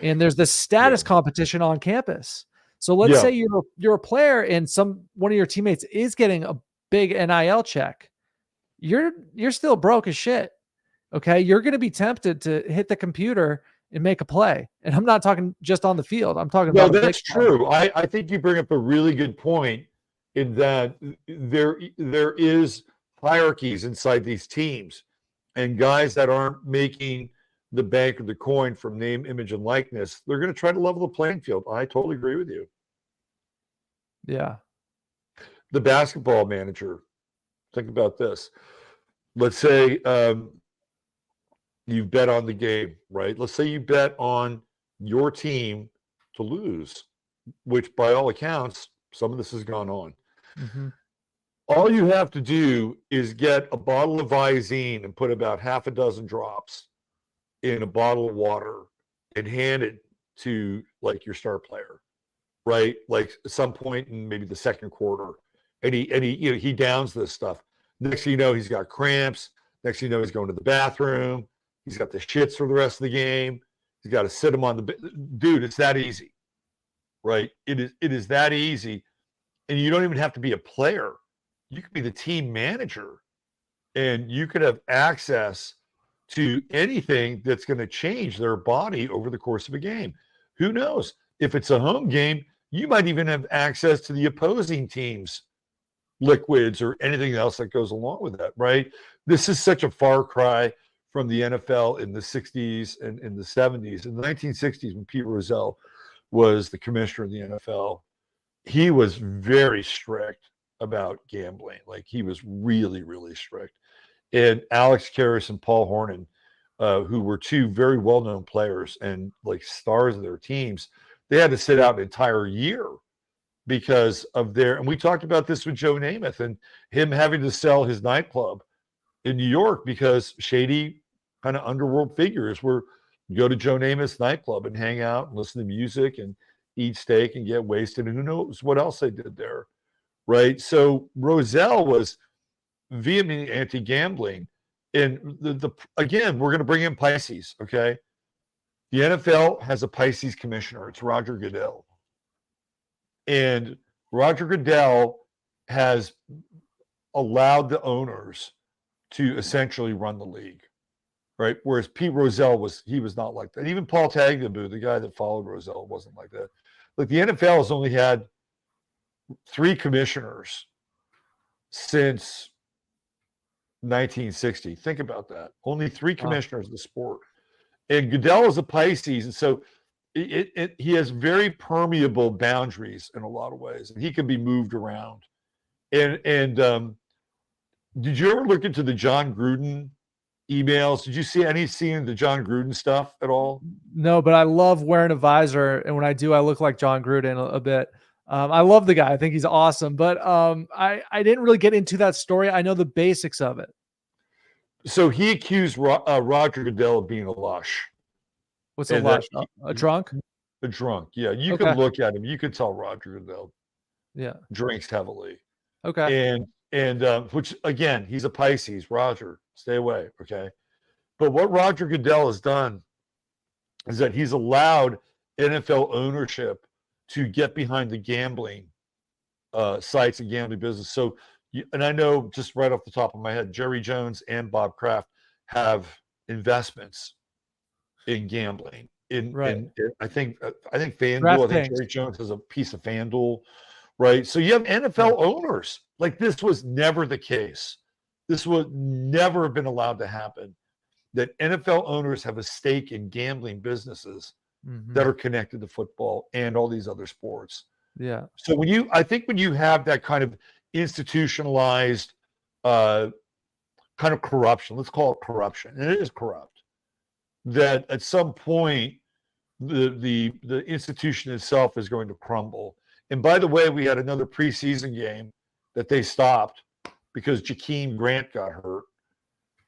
And there's this status competition on campus. So let's say you're a player and one of your teammates is getting a big NIL check. You're still broke as shit. Okay. You're going to be tempted to hit the computer and make a play. And I'm not talking just on the field. I'm talking about. No, that's true. I think you bring up a really good point. in that there is hierarchies inside these teams, and guys that aren't making the bank of the coin from name, image, and likeness, they're going to try to level the playing field. I totally agree with you. Yeah. The basketball manager, think about this. Let's say you bet on the game, right? Let's say you bet on your team to lose, which by all accounts, some of this has gone on. Mm-hmm. All you have to do is get a bottle of Visine and put about half a dozen drops in a bottle of water and hand it to like your star player, right? Like at some point in maybe the second quarter, and he downs this stuff. Next thing you know, he's got cramps. Next thing you know, he's going to the bathroom. He's got the shits for the rest of the game. He's got to sit him on the dude. It's that easy, right? It is that easy, and you don't even have to be a player. You could be the team manager, and you could have access to anything that's going to change their body over the course of a game. Who knows? If it's a home game, you might even have access to the opposing team's liquids or anything else that goes along with that, right? This is such a far cry from the NFL in the 60s and in the 70s. In the 1960s, when Pete Rozelle was the commissioner of the NFL, he was very strict about gambling. Like he was really, really strict. And Alex Karras and Paul Hornung, who were two very well-known players and like stars of their teams, they had to sit out an entire year because of and we talked about this with Joe Namath and him having to sell his nightclub in New York because shady kind of underworld figures were go to Joe Namath's nightclub and hang out and listen to music and eat steak and get wasted. And who knows what else they did there, right? So Rozelle was vehemently anti-gambling. And again, we're going to bring in Pisces, okay? The NFL has a Pisces commissioner. It's Roger Goodell. And Roger Goodell has allowed the owners to essentially run the league, right? Whereas Pete Rozelle was not like that. Even Paul Tagliabue, the guy that followed Rozelle, wasn't like that. Like the NFL has only had 3 commissioners since 1960. Think about that. Only 3 commissioners of the sport. And Goodell is a Pisces, and so he has very permeable boundaries in a lot of ways, and he can be moved around. And did you ever look into the John Gruden emails? Did you see any of the John Gruden stuff at all? No, but I love wearing a visor, and when I do, I look like John Gruden a bit. I love the guy. I think he's awesome, but I didn't really get into that story. I know the basics of it. So he accused Roger Goodell of being a lush. What's a lush? A drunk? A drunk, yeah. You could look at him. You could tell Roger Goodell drinks heavily. Okay. And which, again, he's a Pisces. Roger, stay away, okay? But what Roger Goodell has done is that he's allowed NFL ownership to get behind the gambling sites and gambling business. So, and I know just right off the top of my head, Jerry Jones and Bob Kraft have investments in gambling. I think FanDuel. I think Jerry Jones has a piece of FanDuel, right? So you have NFL owners. Like this was never the case. This would never have been allowed to happen. That NFL owners have a stake in gambling businesses that are connected to football and all these other sports. Yeah. So when you have that kind of institutionalized kind of corruption, let's call it corruption, and it is corrupt, that at some point the institution itself is going to crumble. And by the way, we had another preseason game that they stopped because Jakeem Grant got hurt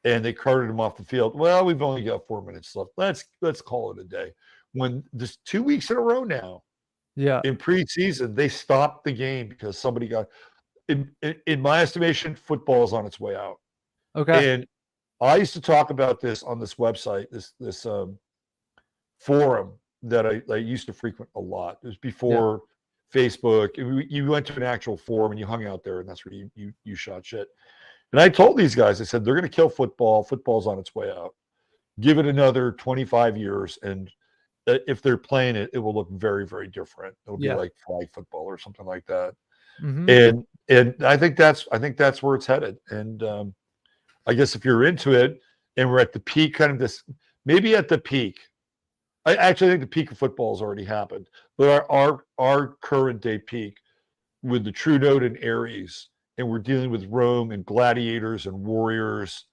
and they carted him off the field. Well, we've only got 4 minutes left. Let's call it a day. When there's 2 weeks in a row now, in preseason, they stopped the game because somebody got. In my estimation, football is on its way out. Okay. And I used to talk about this on this website, this forum that I used to frequent a lot. It was before Facebook. You went to an actual forum and you hung out there, and that's where you shot shit. And I told these guys, I said, they're going to kill football. Football's on its way out. Give it another 25 years, and if they're playing it, it will look very, very different. It'll be like flag football or something like that. And And I think that's where it's headed. And I guess if you're into it, and we're at the peak, kind of this, maybe at the peak. I actually think the peak of football has already happened, but our current day peak with the True Note and Aries, and we're dealing with Rome and gladiators and warriors,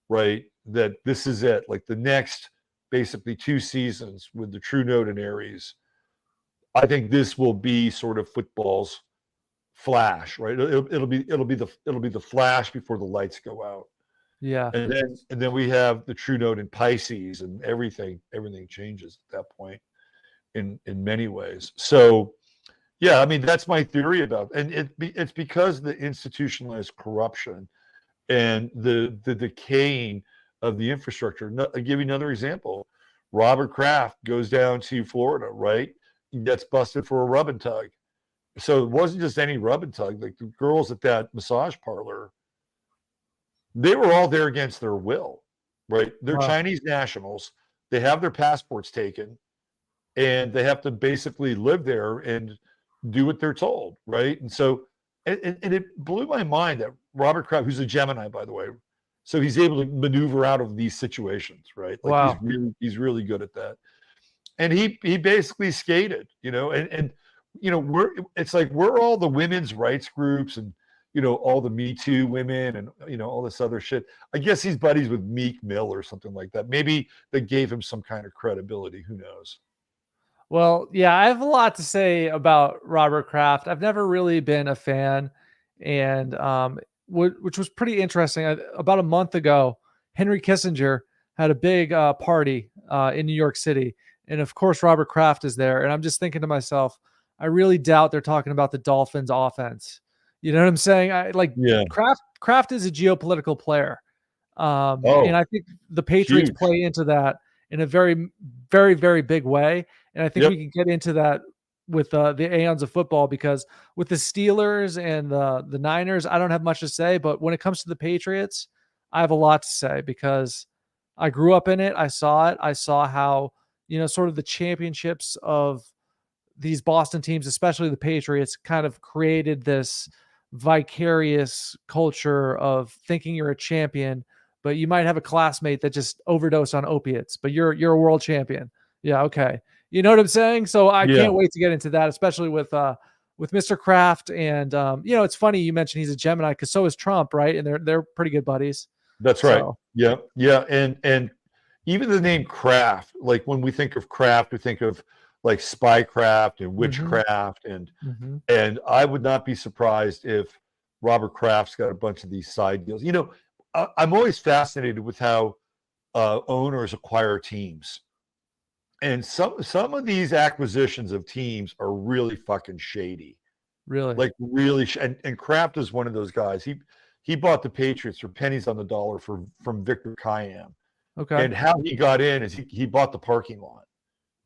right? That this is it. Like the next basically 2 seasons with the True Note and Aries, I think this will be sort of football's flash, right? It'll be the flash before the lights go out. Yeah. And then we have the True Note in Pisces, and everything changes at that point in many ways. So yeah, I mean that's my theory about it. And it's because the institutionalized corruption and the decaying of the infrastructure. I'll give you another example. Robert Kraft goes down to Florida, right? He gets busted for a rub and tug. So it wasn't just any rub and tug. Like the girls at that massage parlor, they were all there against their will, right? They're Wow. Chinese nationals. They have their passports taken, and they have to basically live there and do what they're told, right? And so, and it blew my mind that Robert Kraft, who's a Gemini, by the way, so he's able to maneuver out of these situations, right? Like Wow. he's really good at that. And he basically skated, and it's like we're all the women's rights groups and all the Me Too women and all this other shit. I guess he's buddies with Meek Mill or something like that. Maybe they gave him some kind of credibility. Who knows? Well, yeah, I have a lot to say about Robert Kraft. I've never really been a fan, and which was pretty interesting. About a month ago, Henry Kissinger had a big party in New York City, and of course, Robert Kraft is there. And I'm just thinking to myself, I really doubt they're talking about the Dolphins' offense. You know what I'm saying? Yeah. Kraft is a geopolitical player, and Oh, I think the Patriots huge. play into that in a very, very, very big way. And I think Yep. we can get into that with the Aeons of Football, because with the Steelers and the Niners, I don't have much to say. But when it comes to the Patriots, I have a lot to say because I grew up in it. I saw it. I saw how, sort of the championships of these Boston teams, especially the Patriots, kind of created this vicarious culture of thinking you're a champion, but you might have a classmate that just overdosed on opiates, but you're a world champion. Yeah, okay. You know what I'm saying? So I Yeah. can't wait to get into that, especially with Mr. Kraft. And it's funny you mentioned he's a Gemini because so is Trump, right? And they're pretty good buddies. That's right. So, Yeah. Yeah. And even the name Kraft, like when we think of Kraft, we think of like spycraft and witchcraft, and I would not be surprised if Robert Kraft's got a bunch of these side deals. I'm always fascinated with how owners acquire teams, and some of these acquisitions of teams are really fucking shady. really, Like really, and Kraft is one of those guys. He bought the Patriots for pennies on the dollar from Victor Kayam, okay, and how he got in is he bought the parking lot.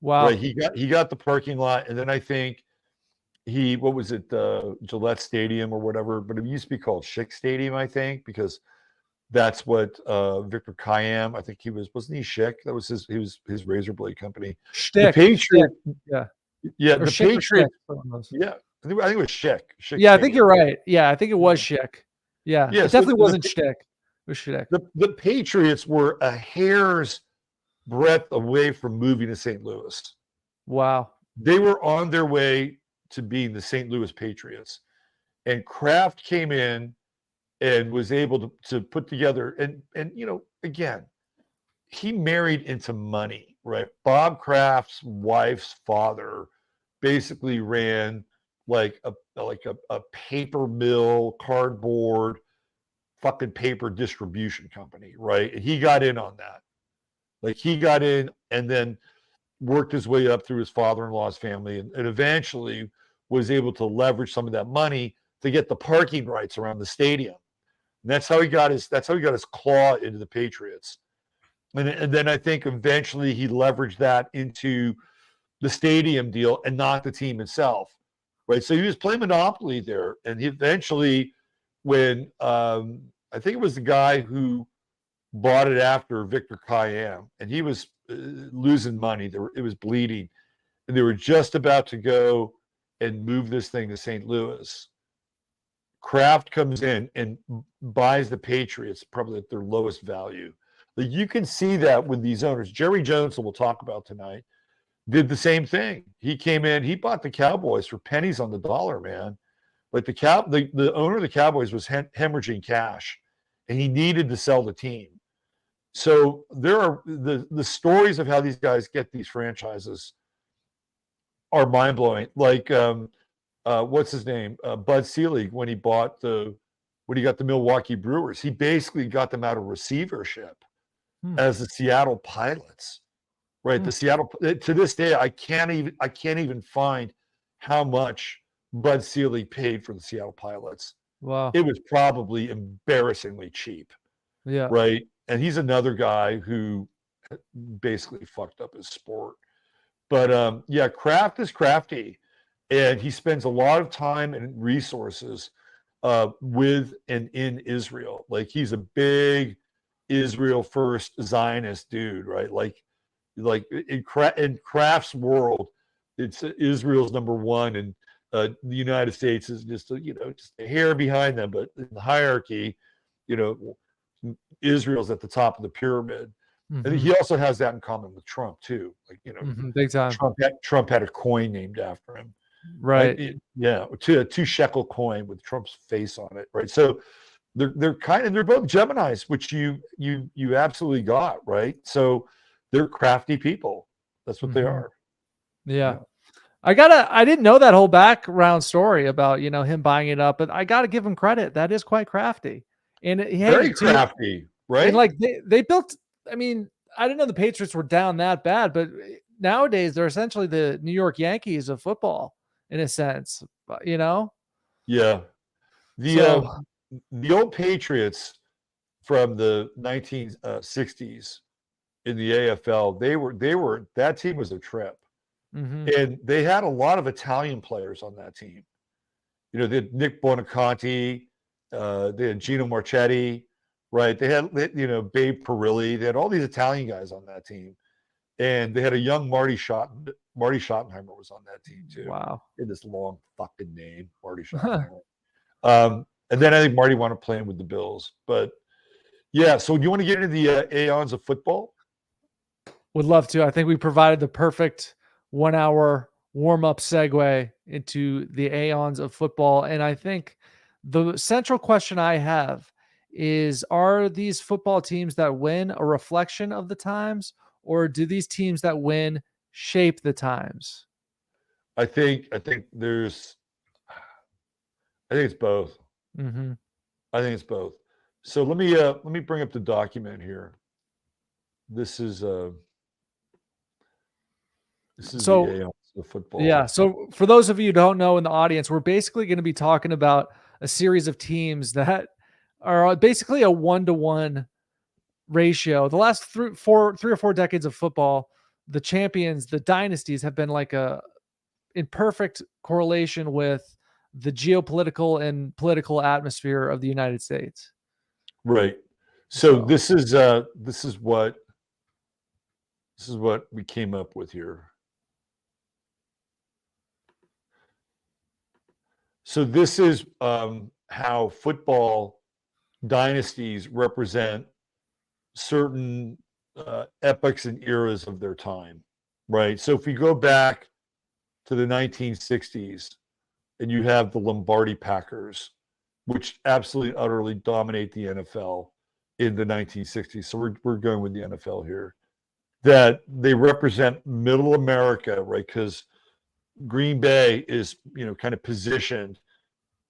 wow, Right, he got the parking lot, and then I think what was it, Gillette Stadium or whatever, but it used to be called Schick Stadium, I think, because that's what Victor Kayam, I think wasn't he Schick? That was his razor blade company. Shtick, The Patriots, yeah, yeah, or the Schick or Patriots, Shtick, yeah, I think it was Schick. yeah, I think you're right. Yeah, I think it was Schick. Yeah, Yeah, it so definitely wasn't Shtick. It was Shtick. the Patriots were a hair's breadth away from moving to St. Louis. Wow. They were on their way to being the St. Louis Patriots. And Kraft came in and was able to put together, and again, he married into money, right? Bob Kraft's wife's father basically ran like a paper mill, cardboard, fucking paper distribution company, right? And he got in on that. Like he got in and then worked his way up through his father-in-law's family, and eventually was able to leverage some of that money to get the parking rights around the stadium. And that's how he got his claw into the Patriots. And then I think eventually he leveraged that into the stadium deal and not the team itself. Right. So he was playing Monopoly there. And he eventually, when I think it was the guy who bought it after Victor Kayam, and he was losing money. It was bleeding, and they were just about to go and move this thing to St. Louis. Kraft comes in and buys the Patriots probably at their lowest value. Like you can see that with these owners. Jerry Jones, who we'll talk about tonight, did the same thing. He came in, he bought the Cowboys for pennies on the dollar, man. But the owner of the Cowboys was hemorrhaging cash, and he needed to sell the team. So there are the stories of how these guys get these franchises are mind blowing. Like what's his name? Bud Selig, when he got the Milwaukee Brewers, he basically got them out of receivership as the Seattle Pilots. Right. The Seattle, to this day, I can't even find how much Bud Selig paid for the Seattle Pilots. Wow. It was probably embarrassingly cheap. Yeah. Right. And he's another guy who basically fucked up his sport. But yeah, Kraft is crafty, and he spends a lot of time and resources with and in Israel. Like he's a big Israel first Zionist dude, right? Like in Kraft's world, it's Israel's number one, and the United States is just a hair behind them. But in the hierarchy, Israel's at the top of the pyramid. And he also has that in common with Trump too. Like big time. Trump had a coin named after him, right? A 2 shekel coin with Trump's face on it, right? So they're both Geminis, which you absolutely got, right? So they're crafty people. That's what they are. Yeah. I didn't know that whole background story about, him buying it up, but I got to give him credit. That is quite crafty. And very crafty, right? And like they built, I mean, I didn't know the Patriots were down that bad, but nowadays they're essentially the New York Yankees of football in a sense, Yeah. The old Patriots from the 1960s in the AFL, that team was a trip. And they had a lot of Italian players on that team. They had Nick Bonaconti, they had Gino Marchetti, right? They had Babe Perilli. They had all these Italian guys on that team, and they had a young Marty Schottenheimer was on that team too. Wow, in this long fucking name, Marty Schottenheimer. And then I think Marty wound up playing with the Bills, but yeah. So do you want to get into the Aeons of Football? Would love to. I think we provided the perfect 1 hour warm-up segue into the Aeons of Football. And I think the central question I have is, are these football teams that win a reflection of the times, or do these teams that win shape the times? I think it's both. I think it's both. So let me bring up the document here. This is the Aeons of Football. Yeah. So for those of you who don't know in the audience, we're basically going to be talking about a series of teams that are basically a 1-to-1 ratio. The last three or four decades of football, the champions, the dynasties have been like in perfect correlation with the geopolitical and political atmosphere of the United States. Right. So this is what we came up with here. So this is how football dynasties represent certain epochs and eras of their time, right? So if we go back to the 1960s, and you have the Lombardi Packers, which absolutely utterly dominate the NFL in the 1960s. So we're going with the NFL here. That they represent middle America, right? Because Green Bay is, kind of positioned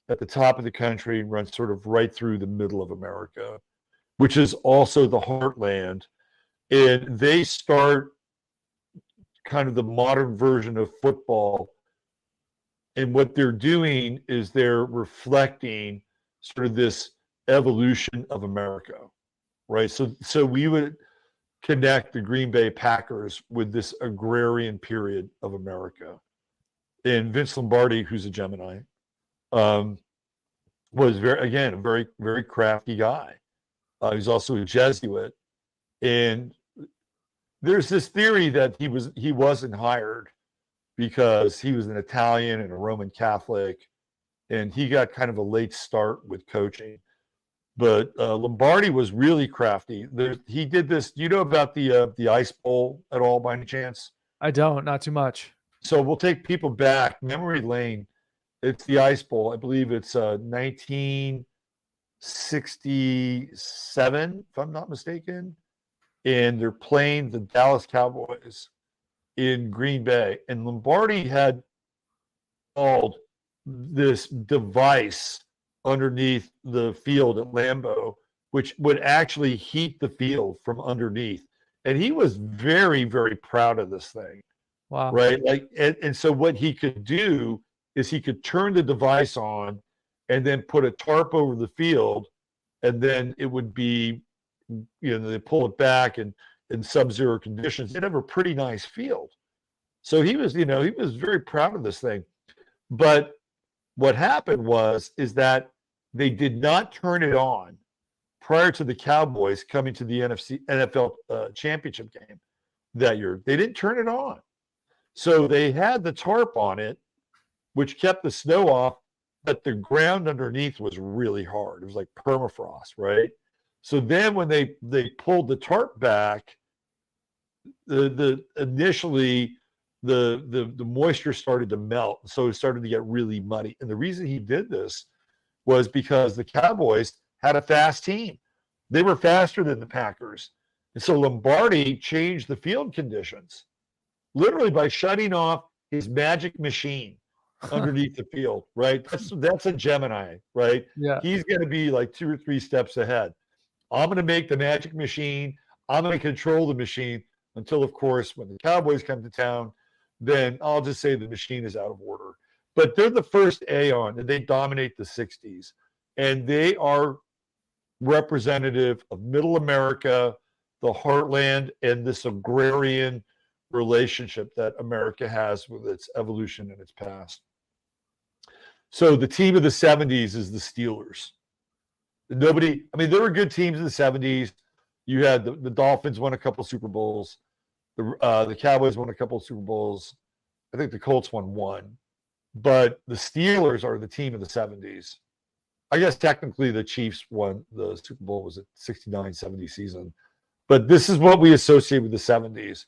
at the top of the country and runs sort of right through the middle of America, which is also the heartland. And they start kind of the modern version of football. And what they're doing is they're reflecting sort of this evolution of America, right? So we would connect the Green Bay Packers with this agrarian period of America. And Vince Lombardi, who's a Gemini, was a very, very crafty guy. He's also a Jesuit. And there's this theory that he wasn't hired because he was an Italian and a Roman Catholic, and he got kind of a late start with coaching. But Lombardi was really crafty. He did this. Do you know about the Ice Bowl at all, by any chance? I don't, not too much. So we'll take people back memory lane. It's the Ice Bowl. I believe it's 1967, if I'm not mistaken. And they're playing the Dallas Cowboys in Green Bay. And Lombardi had called this device underneath the field at Lambeau, which would actually heat the field from underneath. And he was very, very proud of this thing. Wow. Right. And so what he could do is he could turn the device on and then put a tarp over the field, and then it would be, they pull it back, and in sub-zero conditions, they'd have a pretty nice field. So he was very proud of this thing. But what happened is that they did not turn it on prior to the Cowboys coming to the NFL championship game that year. They didn't turn it on. So they had the tarp on it, which kept the snow off, but the ground underneath was really hard. It was like permafrost, right? So then when they pulled the tarp back, initially the moisture started to melt, so it started to get really muddy. And the reason he did this was because the Cowboys had a fast team. They were faster than the Packers. And so Lombardi changed the field conditions literally by shutting off his magic machine underneath the field, right? That's a Gemini, right? Yeah. He's going to be like 2 or 3 steps ahead. I'm going to make the magic machine. I'm going to control the machine until, of course, when the Cowboys come to town, then I'll just say the machine is out of order. But they're the first Aeon, and they dominate the 60s. And they are representative of Middle America, the heartland, and this agrarian relationship that America has with its evolution and its past. So the team of the 70s is the Steelers. There were good teams in the 70s. You had the Dolphins won a couple Super Bowls. The Cowboys won a couple Super Bowls. I think the Colts won one. But the Steelers are the team of the 70s. I guess technically the Chiefs won the Super Bowl was a 69-70 season. But this is what we associate with the 70s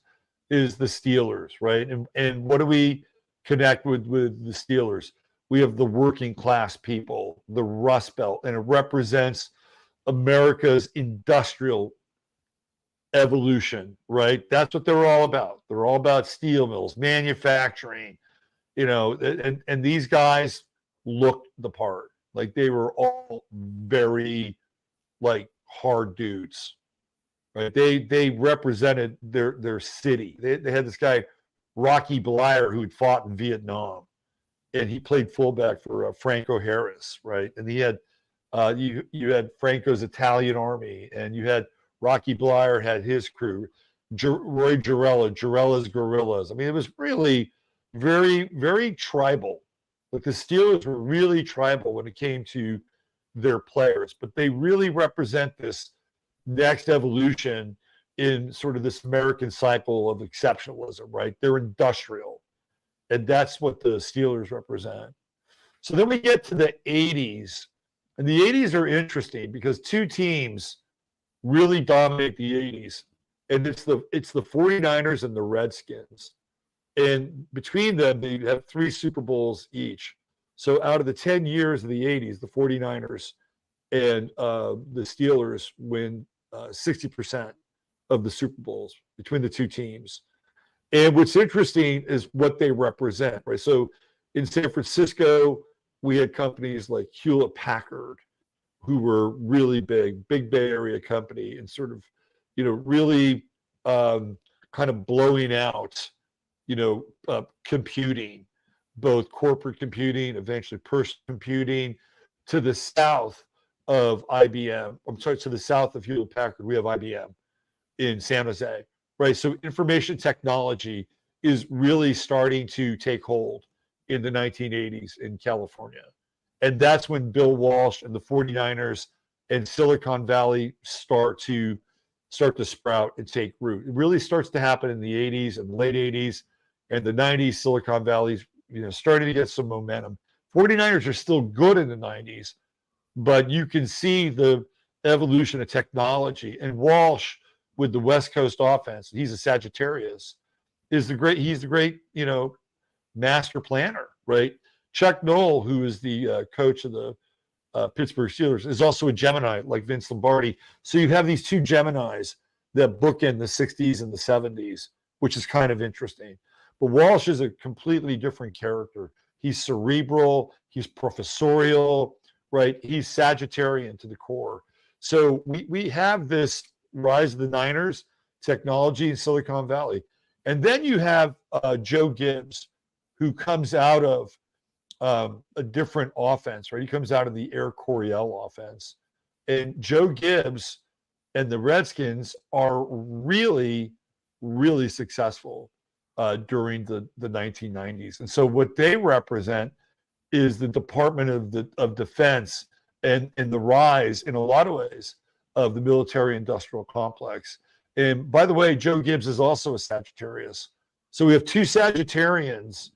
is the Steelers, right? And what do we connect with the Steelers? We have the working class people, the Rust Belt, and it represents America's industrial evolution, right? That's what they're all about. They're all about steel mills, manufacturing, and these guys looked the part. Like they were all very hard dudes, right? They represented their city. They had this guy, Rocky Bleier, who had fought in Vietnam, and he played fullback for Franco Harris, right? And he had you had Franco's Italian army, and you had Rocky Bleier had his crew, Roy Girella's Guerrillas. I mean, it was really very, very tribal. Like the Steelers were really tribal when it came to their players, but they really represent this next evolution in sort of this American cycle of exceptionalism, right? They're industrial, and that's what the Steelers represent. So then we get to the 80s, and the 80s are interesting because 2 teams really dominate the 80s, and it's the 49ers and the Redskins. And between them, they have 3 Super Bowls each. So out of the 10 years of the 80s, the 49ers and the Steelers win 60% of the Super Bowls between the 2 teams. And what's interesting is what they represent, right? So in San Francisco, we had companies like Hewlett Packard, who were really big Bay Area company, and sort of, really kind of blowing out, computing, both corporate computing, eventually personal computing. To the south of IBM, to the south of Hewlett Packard, we have IBM in San Jose, right? So information technology is really starting to take hold in the 1980s in California. And that's when Bill Walsh and the 49ers and Silicon Valley start to sprout and take root. It really starts to happen in the 80s and late 80s, and the 90s. Silicon Valley's starting to get some momentum. 49ers are still good in the 90s, but you can see the evolution of technology. And Walsh with the West Coast offense, he's a Sagittarius, he's the great, master planner, right? Chuck Noll, who is the coach of the Pittsburgh Steelers, is also a Gemini, like Vince Lombardi. So you have these two Geminis that bookend the 60s and the 70s, which is kind of interesting. But Walsh is a completely different character. He's cerebral, he's professorial, right? He's Sagittarian to the core. So we have this rise of the Niners, technology in Silicon Valley. And then you have Joe Gibbs, who comes out of a different offense, right? He comes out of the Air Coryell offense. And Joe Gibbs and the Redskins are really, really successful during the 1990s. And so what they represent is the Department of Defense and the rise, in a lot of ways, of the military-industrial complex. And by the way, Joe Gibbs is also a Sagittarius. So we have two Sagittarians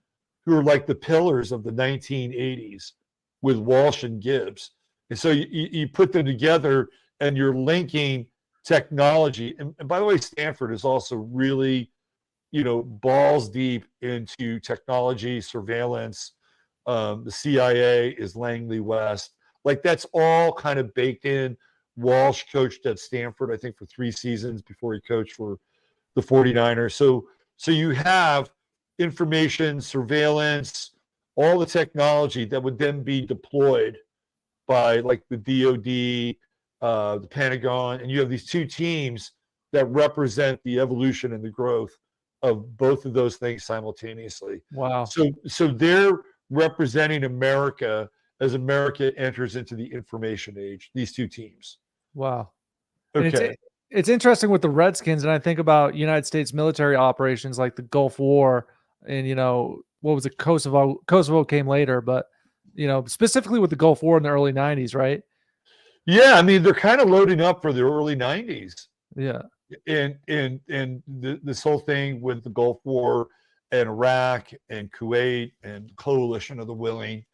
who are like the pillars of the 1980s with Walsh and Gibbs. And so you put them together and you're linking technology. And by the way, Stanford is also really, balls deep into technology, surveillance. The CIA is Langley West. Like that's all kind of baked in. Walsh coached at Stanford, I think, for 3 seasons before he coached for the 49ers. So you have information, surveillance, all the technology that would then be deployed by like the DOD, the Pentagon, and you have these two teams that represent the evolution and the growth of both of those things simultaneously. Wow. So they're representing America as America enters into the information age, these two teams. Wow. Okay. It's interesting with the Redskins, and I think about United States military operations like the Gulf War, and what was it? Kosovo came later, but specifically with the Gulf War in the early 90s, right? Yeah, I mean they're kind of loading up for the early 90s. Yeah. And this whole thing with the Gulf War and Iraq and Kuwait and coalition of the willing,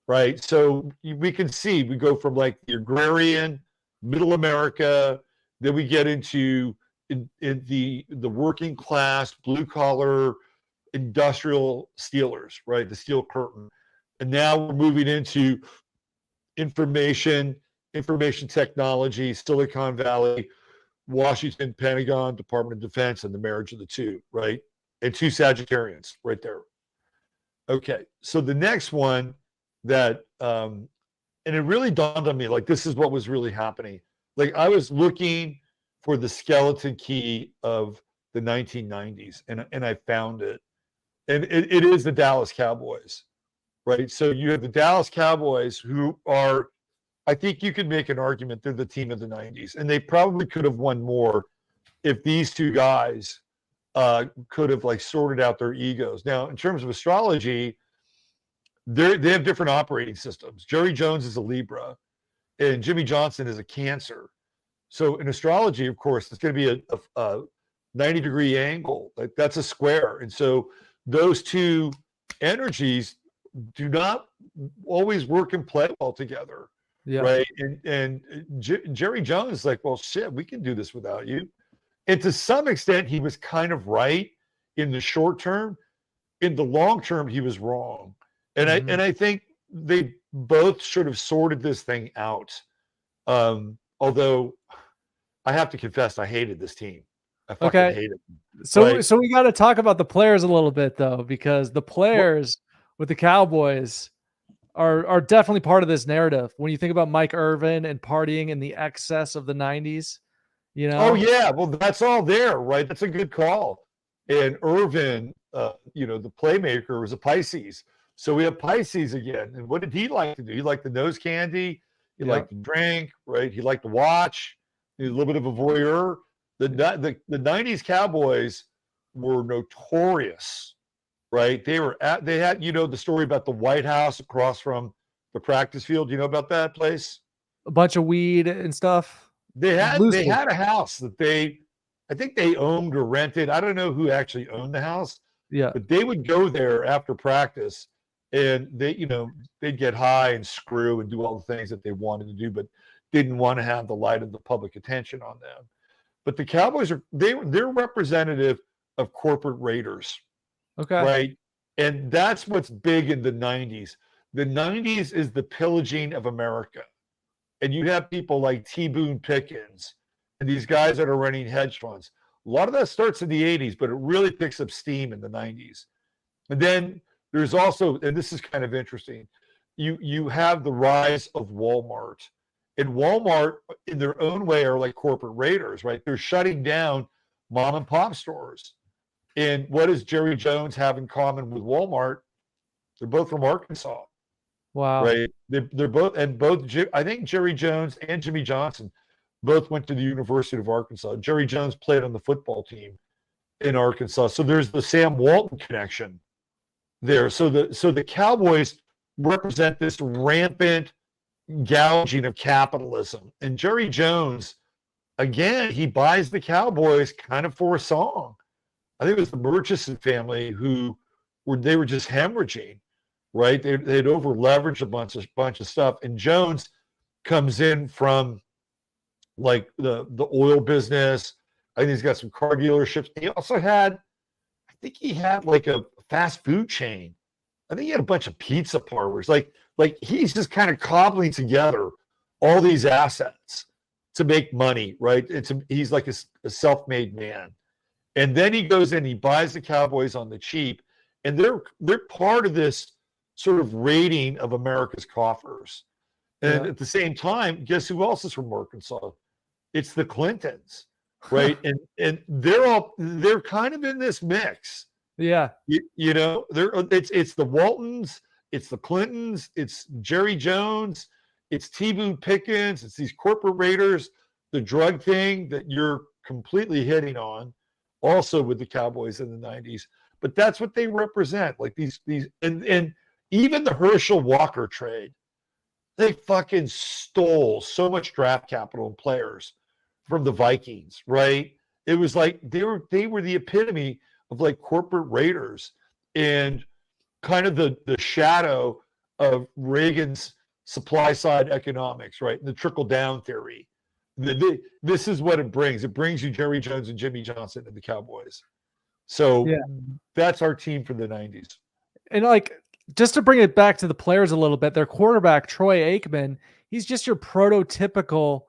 right? So we can see we go from like the agrarian, middle America, then we get into in the working class, blue collar, industrial Steelers, right? The Steel Curtain. And now we're moving into information technology, Silicon Valley, Washington, Pentagon, Department of Defense, and the marriage of the two, right? And two Sagittarians right there. Okay, so the next one that, and it really dawned on me, like this is what was really happening. Like I was looking for the skeleton key of the 1990s, and I found it. And it is the Dallas Cowboys, right? So you have the Dallas Cowboys who are, I think you could make an argument they're the team of the 90s. And they probably could have won more if these two guys could have like sorted out their egos. Now, in terms of astrology, they have different operating systems. Jerry Jones is a Libra and Jimmy Johnson is a Cancer. So in astrology, of course, it's going to be a 90-degree angle. Like that's a square. And so those two energies do not always work and play well together. Yeah. Right. And Jerry Jones is like, well, shit, we can do this without you. And to some extent, he was kind of right in the short term. In the long term, he was wrong. And I think they both sort of sorted this thing out. Although I have to confess, I hated this team. I fucking hated them. So we got to talk about the players a little bit though, because the players with the Cowboys are definitely part of this narrative. When you think about Mike Irvin and partying in the excess of the 90s, Oh yeah, well that's all there, right? That's a good call. And Irvin, the playmaker was a Pisces. So we have Pisces again. And what did he like to do? He liked the nose candy. He liked to drink, right? He liked to watch. He was a little bit of a voyeur. The 90s Cowboys were notorious, right? They had, the story about the White House across from the practice field. You know about that place? A bunch of weed and stuff. They had a house that I think they owned or rented. I don't know who actually owned the house. Yeah. But they would go there after practice and they'd get high and screw and do all the things that they wanted to do, but didn't want to have the light of the public attention on them. But the Cowboys they're representative of corporate raiders, Okay. right? And that's what's big in the 90s. The 90s is the pillaging of America. And you have people like T. Boone Pickens and these guys that are running hedge funds. A lot of that starts in the 80s, but it really picks up steam in the 90s. And then there's also, and this is kind of interesting, you have the rise of Walmart. And Walmart, in their own way, are like corporate raiders, right? They're shutting down mom and pop stores. And what does Jerry Jones have in common with Walmart? They're both from Arkansas. Wow. Right. They're both, and both, I think Jerry Jones and Jimmy Johnson both went to the University of Arkansas. Jerry Jones played on the football team in Arkansas. So there's the Sam Walton connection there. So the Cowboys represent this rampant gouging of capitalism. And Jerry Jones, again, he buys the Cowboys kind of for a song. I think it was the Murchison family who were just hemorrhaging, right? They'd over leveraged a bunch of stuff. And Jones comes in from like the oil business. I think he's got some car dealerships. He also had, I think he had like a fast food chain. I think he had a bunch of pizza parlors. Like he's just kind of cobbling together all these assets to make money, right? He's like a self-made man. And then he goes in, he buys the Cowboys on the cheap, and they're part of this sort of raiding of America's coffers. And at the same time, guess who else is from Arkansas? It's the Clintons, right? and they're kind of in this mix. Yeah. It's the Waltons, it's the Clintons, it's Jerry Jones, it's T. Boone Pickens, it's these corporate raiders, the drug thing that you're completely hitting on, also with the Cowboys in the 90s. But that's what they represent. Like these and even the Herschel Walker trade, they fucking stole so much draft capital and players from the Vikings, right? It was like they were the epitome of like corporate raiders and kind of the shadow of Reagan's supply side economics, right? And the trickle down theory. This is what it brings. It brings you Jerry Jones and Jimmy Johnson and the Cowboys. So that's our team for the 90s. And like, just to bring it back to the players a little bit, their quarterback, Troy Aikman, he's just your prototypical,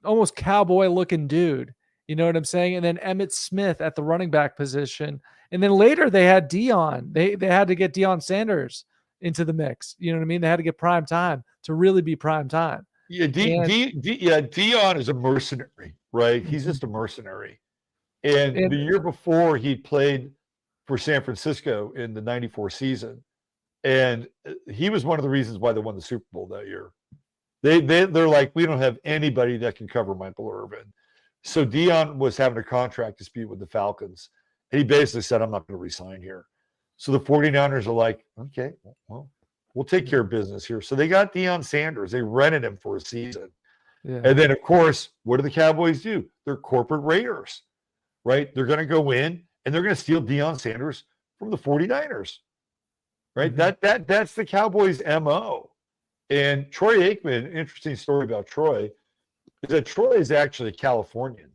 almost cowboy looking dude. You know what I'm saying? And then Emmitt Smith at the running back position. And then later they had Deion. They had to get Deion Sanders into the mix. You know what I mean? They had to get prime time to really be prime time. Yeah, Deion is a mercenary, right? He's just a mercenary. And the year before, he played for San Francisco in the 94 season. And he was one of the reasons why they won the Super Bowl that year. They're like, we don't have anybody that can cover Michael Irvin. So Deion was having a contract dispute with the Falcons. And he basically said, I'm not going to resign here. So the 49ers are like, okay, well, we'll take care of business here. So they got Deion Sanders. They rented him for a season. Yeah. And then, of course, what do the Cowboys do? They're corporate raiders, right? They're going to go in and they're going to steal Deion Sanders from the 49ers, right? Mm-hmm. That's the Cowboys' MO. And Troy Aikman, interesting story about Troy, is that Troy is actually a Californian.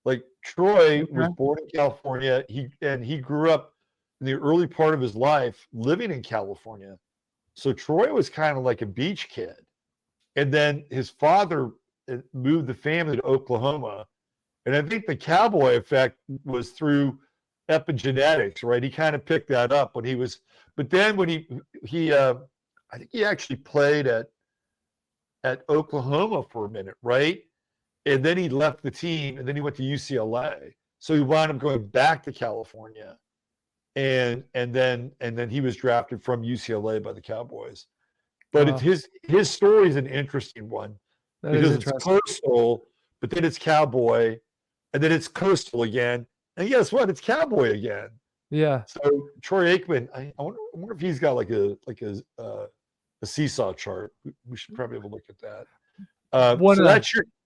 Like Troy was born in California. He grew up in the early part of his life living in California. So Troy was kind of like a beach kid. And then his father moved the family to Oklahoma. And I think the cowboy effect was through epigenetics, right? He kind of picked that up when he was, but then when he I think he actually played at Oklahoma for a minute, right? And then he left the team and then he went to UCLA. So he wound up going back to California. And then he was drafted from UCLA by the Cowboys. But his story is an interesting one because it's coastal, but then it's cowboy, and then it's coastal again, and guess what? It's cowboy again. Yeah. So Troy Aikman, I wonder if he's got like a seesaw chart. We should probably have a look at that. So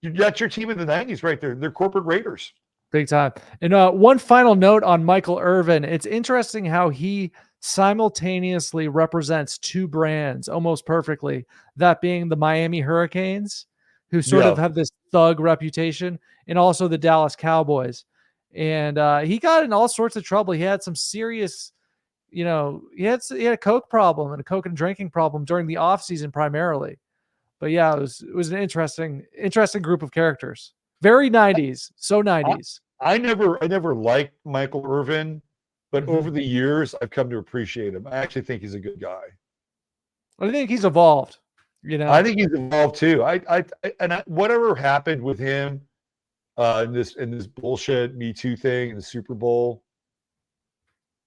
that's your team in the 90s right there. They're corporate raiders. Big time. And one final note on Michael Irvin. It's interesting how he simultaneously represents two brands almost perfectly, that being the Miami Hurricanes, who sort of have this thug reputation, and also the Dallas Cowboys. And he got in all sorts of trouble. He had some serious, he had a coke problem and a coke and drinking problem during the offseason primarily. But yeah, it was an interesting group of characters. Very 90s, so 90s. I never liked Michael Irvin, but over the years I've come to appreciate him. I actually think he's a good guy. I think he's evolved. I think he's evolved too. Whatever happened with him in this bullshit Me Too thing in the Super Bowl.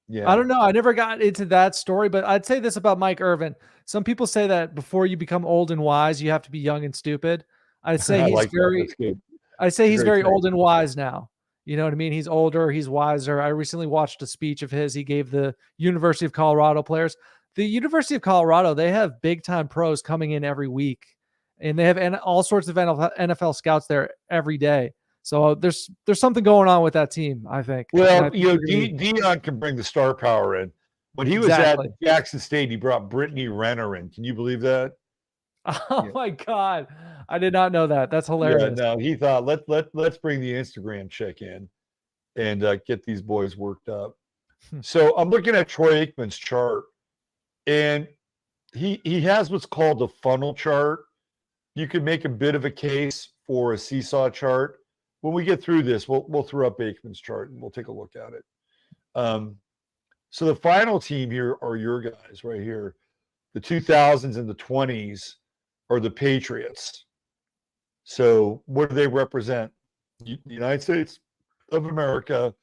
Yeah. I don't know. I never got into that story, but I'd say this about Mike Irvin. Some people say that before you become old and wise, you have to be young and stupid. I'd say he's very old and wise now. You know what I mean? He's older, he's wiser. I recently watched a speech of his he gave the University of Colorado players. The University of Colorado, they have big time pros coming in every week, and they have all sorts of NFL scouts there every day. So there's something going on with that team, I think. Well, Dion can bring the star power in. When he was at Jackson State, he brought Brittany Renner in. Can you believe that? Oh my God. I did not know that. That's hilarious. Yeah, no, he thought let's bring the Instagram chick in and get these boys worked up. So I'm looking at Troy Aikman's chart, and he has what's called a funnel chart. You could make a bit of a case for a seesaw chart. When we get through this, we'll throw up Aikman's chart and we'll take a look at it. So the final team here are your guys right here. The 2000s and the 20s are the Patriots. So what do they represent? The United States of America,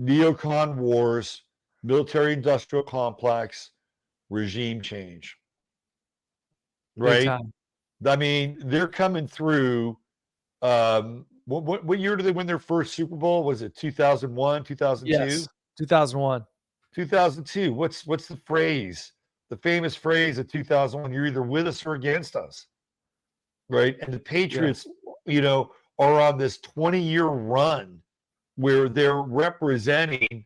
neocon wars, military-industrial complex, regime change. Right? I mean, they're coming through. What year did they win their first Super Bowl? Was it 2001, 2002? Yes, 2001. 2002. What's the phrase? The famous phrase of 2001, you're either with us or against us. Right? And the Patriots, are on this 20-year run where they're representing,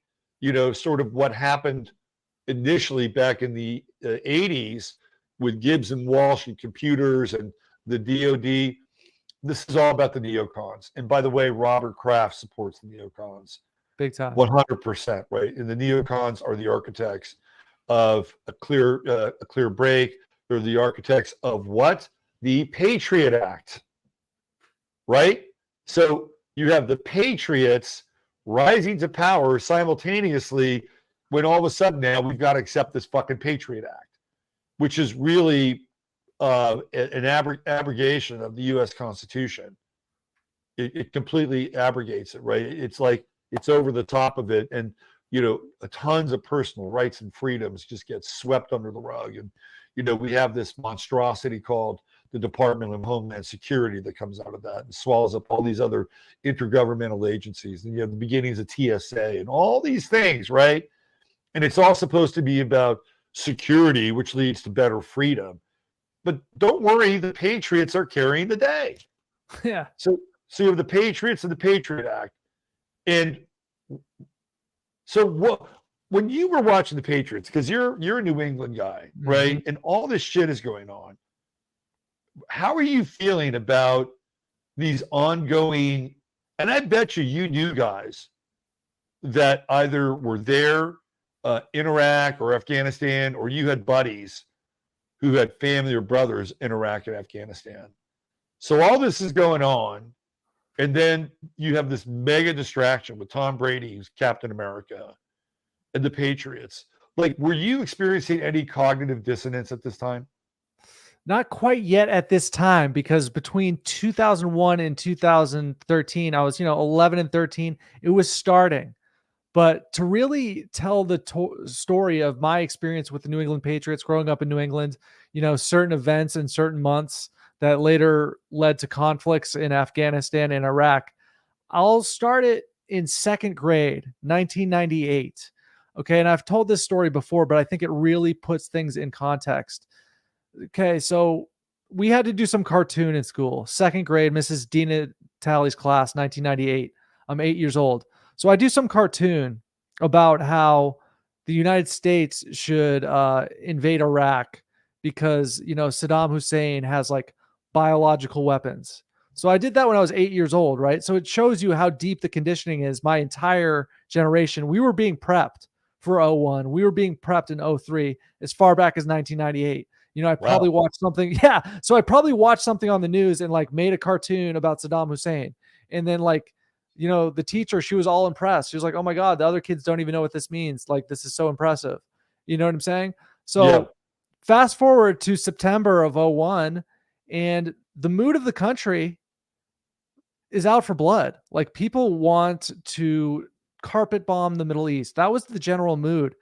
sort of what happened initially back in the 80s with Gibbs and Walsh and computers and the DOD. This is all about the neocons. And by the way, Robert Kraft supports the neocons. Big time. 100%, right? And the neocons are the architects of a clear break. They're the architects of what? The Patriot Act, right? So you have the Patriots rising to power simultaneously when all of a sudden now we've got to accept this fucking Patriot Act, which is really an abrogation of the U.S. Constitution. It completely abrogates it, right? It's like it's over the top of it, and tons of personal rights and freedoms just get swept under the rug. And we have this monstrosity called the Department of Homeland Security that comes out of that and swallows up all these other intergovernmental agencies. And you have the beginnings of TSA and all these things, right? And it's all supposed to be about security, which leads to better freedom. But don't worry, the Patriots are carrying the day. Yeah. So you have the Patriots and the Patriot Act. And so when you were watching the Patriots, because you're a New England guy, right? Mm-hmm. And all this shit is going on. How are you feeling about these ongoing, and I bet you knew guys that either were there in Iraq or Afghanistan, or you had buddies who had family or brothers in Iraq and Afghanistan. So all this is going on, and then you have this mega distraction with Tom Brady, who's Captain America, and the Patriots. Like, were you experiencing any cognitive dissonance at this time? Not quite yet at this time, because between 2001 and 2013, I was, 11 and 13. It was starting. But to really tell the story of my experience with the New England Patriots growing up in New England, certain events and certain months that later led to conflicts in Afghanistan and Iraq, I'll start it in second grade, 1998. Okay. And I've told this story before, but I think it really puts things in context. Okay. So we had to do some cartoon in school, second grade, Mrs. Dina Talley's class, 1998. I'm 8 years old. So I do some cartoon about how the United States should invade Iraq because, Saddam Hussein has like biological weapons. So I did that when I was 8 years old, right? So it shows you how deep the conditioning is. My entire generation, we were being prepped for '01. We were being prepped in '03 as far back as 1998. I probably watched something. Yeah. So I probably watched something on the news and like made a cartoon about Saddam Hussein. And then like, the teacher, she was all impressed. She was like, oh my God, the other kids don't even know what this means. Like, this is so impressive. You know what I'm saying? So fast forward to September of '01, and the mood of the country is out for blood. Like, people want to carpet bomb the Middle East. That was the general mood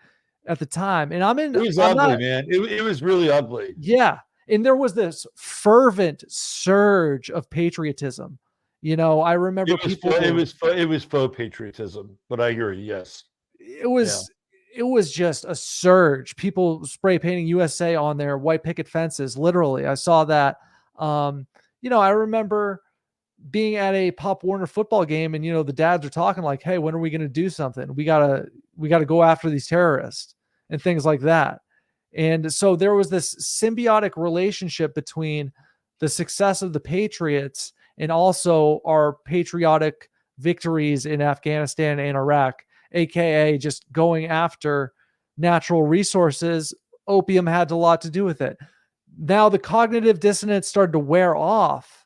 at the time. And It was ugly, man. It was really ugly. Yeah. And there was this fervent surge of patriotism. I remember it was faux patriotism, but I hear you. Yes. It was just a surge. People spray painting USA on their white picket fences. Literally. I saw that. I remember being at a Pop Warner football game, and the dads are talking like, hey, when are we going to do something? We gotta go after these terrorists and things like that. And so there was this symbiotic relationship between the success of the Patriots and also our patriotic victories in Afghanistan and Iraq, aka just going after natural resources. Opium had a lot to do with it. Now the cognitive dissonance started to wear off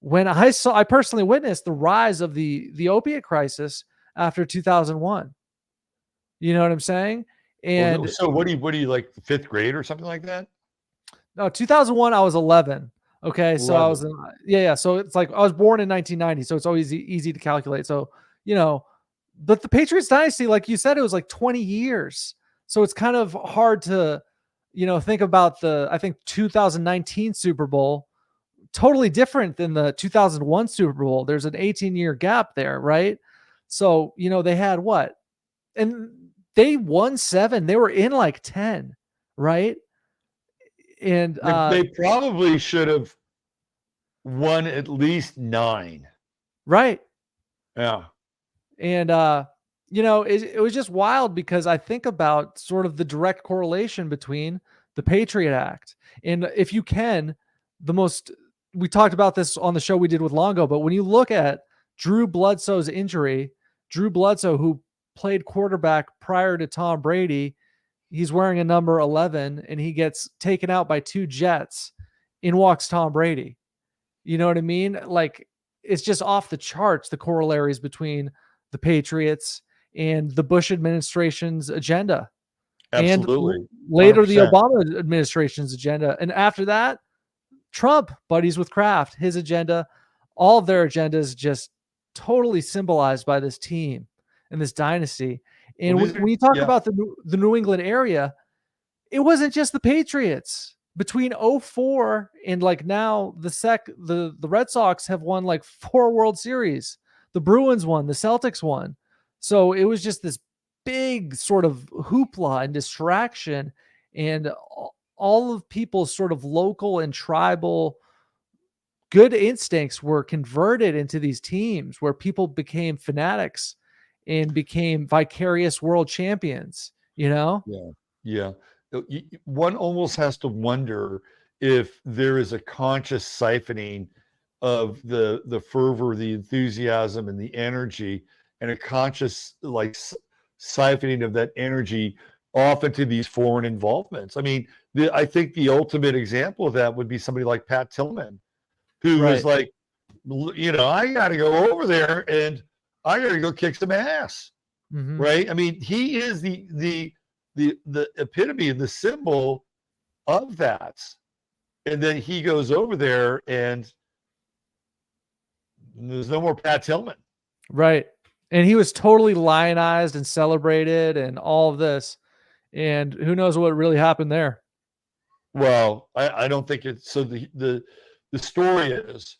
when I personally witnessed the rise of the opiate crisis after 2001. You know what I'm saying? And so what do you like, fifth grade or something like that? No, 2001, I was 11. Okay. So 11. I was yeah. So it's like I was born in 1990. So it's always easy to calculate. So, but the Patriots dynasty, like you said, it was like 20 years. So it's kind of hard to, think about I think 2019 Super Bowl, totally different than the 2001 Super Bowl. There's an 18-year gap there, right? So, they had what? And they won 7. They were in like 10, right? And they probably should have won at least 9. Right. Yeah. And it was just wild because I think about sort of the direct correlation between the Patriot Act. And if you can, we talked about this on the show we did with Longo, but when you look at Drew Bledsoe's injury, Drew Bledsoe, who played quarterback prior to Tom Brady, he's wearing a number 11 and he gets taken out by 2 Jets. In walks Tom Brady. You know what I mean? Like, it's just off the charts, the corollaries between the Patriots and the Bush administration's agenda. Absolutely. And later 100%. the Obama administration's agenda. And after that, Trump, buddies with Kraft, his agenda, all of their agendas just totally symbolized by this team and this dynasty. And when you talk about the New England area, it wasn't just the Patriots. Between 2004 and like now, the Red Sox have won like 4 World Series. The Bruins won, the Celtics won. So it was just this big sort of hoopla and distraction, and all of people's sort of local and tribal good instincts were converted into these teams where people became fanatics and became vicarious world champions, Yeah. One almost has to wonder if there is a conscious siphoning of the fervor, the enthusiasm, and the energy, and a conscious like siphoning of that energy off into these foreign involvements. I mean, I think the ultimate example of that would be somebody like Pat Tillman, who was like, I got to go over there and I got to go kick some ass, right? I mean, he is the epitome and the symbol of that. And then he goes over there and there's no more Pat Tillman. Right. And he was totally lionized and celebrated and all of this. And who knows what really happened there. Well, I don't think it's so. The story is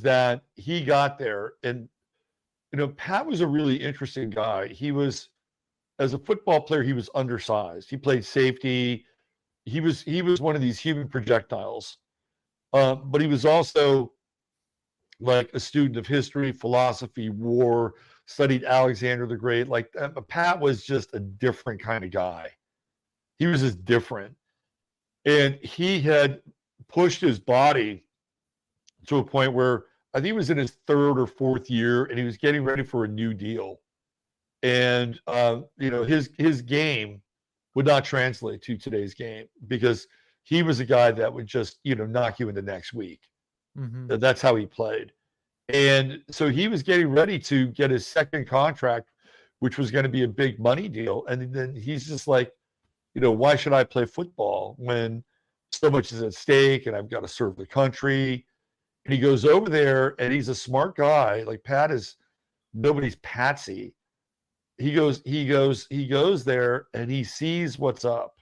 that he got there, and Pat was a really interesting guy. He was, as a football player, he was undersized. He played safety. He was one of these human projectiles, but he was also like a student of history, philosophy, war, studied Alexander the Great. Like Pat was just a different kind of guy. He was just different. And he had pushed his body to a point where I think he was in his third or fourth year and he was getting ready for a new deal. And, his game would not translate to today's game because he was a guy that would just, knock you into next week. Mm-hmm. That's how he played. And so he was getting ready to get his second contract, which was going to be a big money deal. And then he's just like, why should I play football when so much is at stake and I've got to serve the country? And he goes over there and he's a smart guy. Like Pat is nobody's patsy. He goes there and he sees what's up.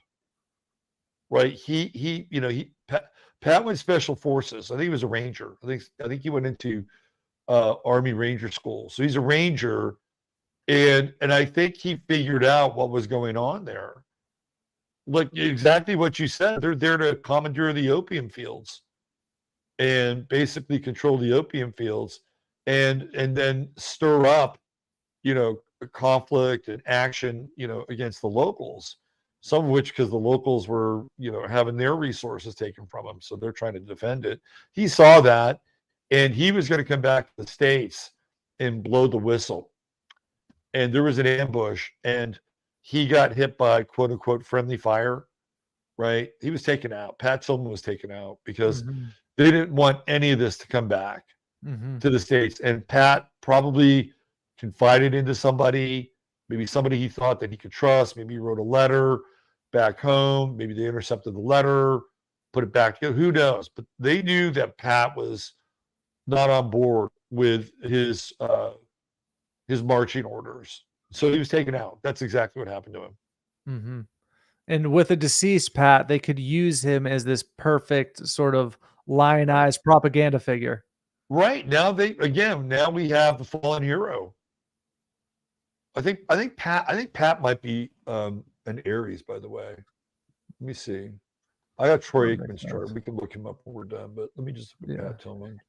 Right. Pat went special forces. I think he was a ranger. I think he went into Army Ranger school. So he's a ranger. And I think he figured out what was going on there. Like exactly what you said. They're there to commandeer the opium fields and basically control the opium fields and then stir up, conflict and action, against the locals. Some of which because the locals were, having their resources taken from them. So they're trying to defend it. He saw that and he was going to come back to the States and blow the whistle. And there was an ambush and he got hit by quote unquote friendly fire, right? He was taken out. Pat Tillman was taken out because they didn't want any of this to come back to the States. And Pat probably confided into somebody, maybe somebody he thought that he could trust. Maybe he wrote a letter back home. Maybe they intercepted the letter, put it back together. Who knows? But they knew that Pat was not on board with his marching orders. So he was taken out. That's exactly what happened to him. Mm-hmm. And with a deceased Pat, they could use him as this perfect sort of lionized propaganda figure. Right. Now we have the fallen hero. I think Pat might be an Aries, by the way. Let me see. I got Troy Aikman's chart. We can look him up when we're done, but let me just Pat Tillman.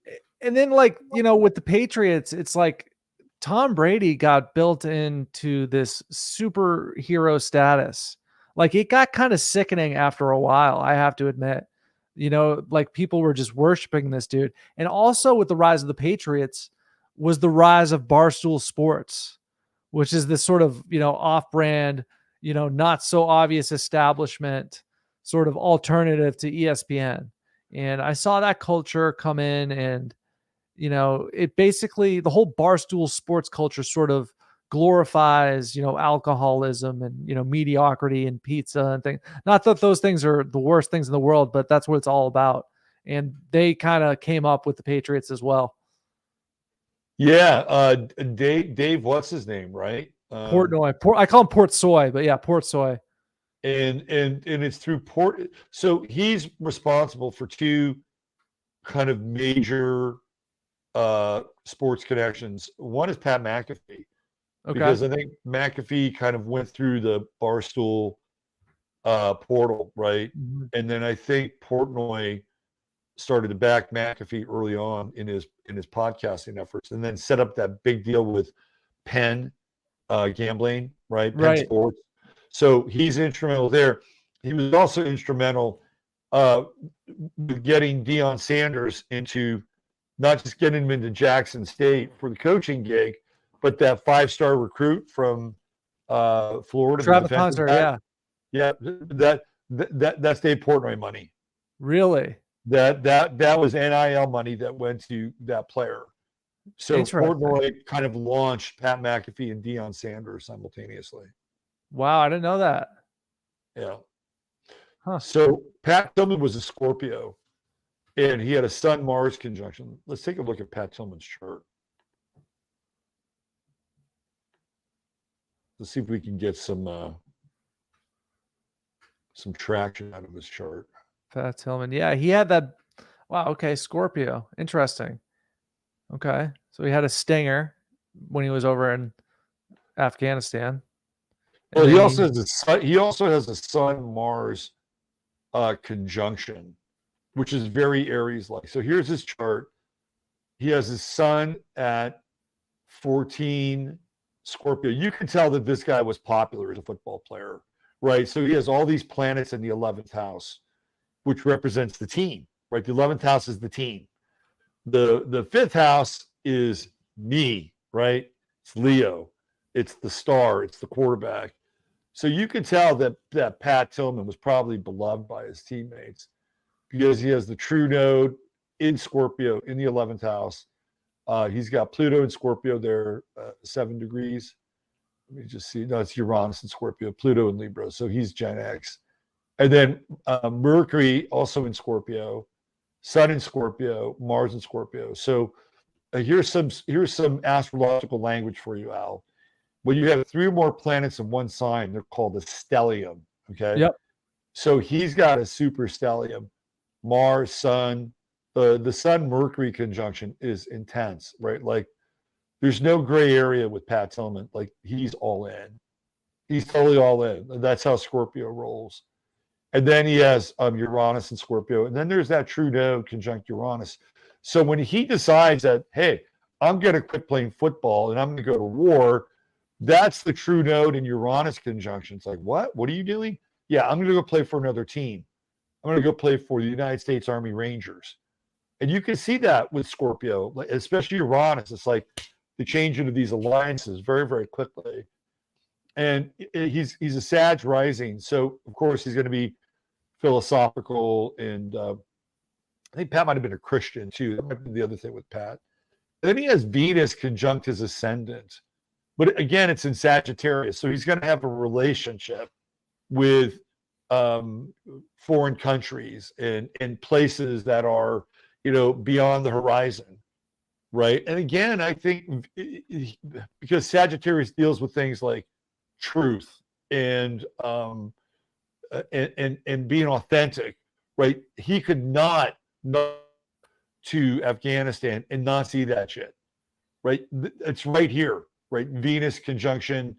And then with the Patriots, it's like Tom Brady got built into this superhero status. Like it got kind of sickening after a while, I have to admit. Like people were just worshiping this dude. And also with the rise of the Patriots was the rise of Barstool Sports, which is this sort of, off-brand, not so obvious establishment, sort of alternative to ESPN. And I saw that culture come in and, it basically, the whole Barstool Sports culture sort of glorifies, alcoholism and, mediocrity and pizza and things. Not that those things are the worst things in the world, but that's what it's all about. And they kind of came up with the Patriots as well. Yeah, Dave, what's his name, right? Portnoy. I call him Port Soy, but yeah, Port Soy. And it's through Port. So he's responsible for two kind of major sports connections. One is Pat McAfee, because I think McAfee kind of went through the Barstool portal, right? Mm-hmm. And then I think Portnoy started to back McAfee early on in his podcasting efforts, and then set up that big deal with Penn gambling, right? Penn Sports. So he's instrumental there. He was also instrumental with getting Deion Sanders into, not just getting him into Jackson State for the coaching gig, but that 5-star recruit from Florida. Travis Hunter, yeah. That's Dave Portnoy money. Really? That was NIL money that went to that player. So Portnoy kind of launched Pat McAfee and Deion Sanders simultaneously. Wow, I didn't know that. Yeah. Huh. So Pat Tillman was a Scorpio, and he had a Sun-Mars conjunction. Let's take a look at Pat Tillman's chart. Let's see if we can get some traction out of his chart. Pat Tillman. Yeah, he had that. Wow, okay, Scorpio. Interesting. Okay. So he had a stinger when he was over in Afghanistan. Well, he also has a Sun-Mars conjunction, which is very Aries-like. So here's his chart. He has his sun at 14 Scorpio, you can tell that this guy was popular as a football player, right? So he has all these planets in the 11th house, which represents the team, right? The 11th house is the team. The 5th house is me, right? It's Leo. It's the star. It's the quarterback. So you can tell that Pat Tillman was probably beloved by his teammates because he has the true node in Scorpio in the 11th house. He's got Pluto and Scorpio there, 7 degrees. Let me just see. No, it's Uranus and Scorpio, Pluto and Libra. So he's Gen X. And then Mercury also in Scorpio, Sun in Scorpio, Mars in Scorpio. So here's some astrological language for you, Al. When you have 3 or more planets in one sign, they're called a stellium. Okay. Yep. So he's got a super stellium, Mars, Sun. The Sun Mercury conjunction is intense, right? Like there's no gray area with Pat Tillman. Like he's all in. He's totally all in. That's how Scorpio rolls. And then he has Uranus and Scorpio. And then there's that true node conjunct Uranus. So when he decides that, hey, I'm going to quit playing football and I'm going to go to war, that's the true node in Uranus conjunction. It's like, what? What are you doing? Yeah, I'm going to go play for another team. I'm going to go play for the United States Army Rangers. And you can see that with Scorpio, especially Uranus. It's like the change into these alliances very, very quickly. And he's a Sag rising. So, of course, he's going to be philosophical. And I think Pat might have been a Christian, too. That might be the other thing with Pat. And then he has Venus conjunct his ascendant. But again, it's in Sagittarius. So he's going to have a relationship with foreign countries and places that are, beyond the horizon, right? And again, I think because Sagittarius deals with things like truth and being authentic, right? He could not to Afghanistan and not see that shit, right? It's right here, right? Venus conjunction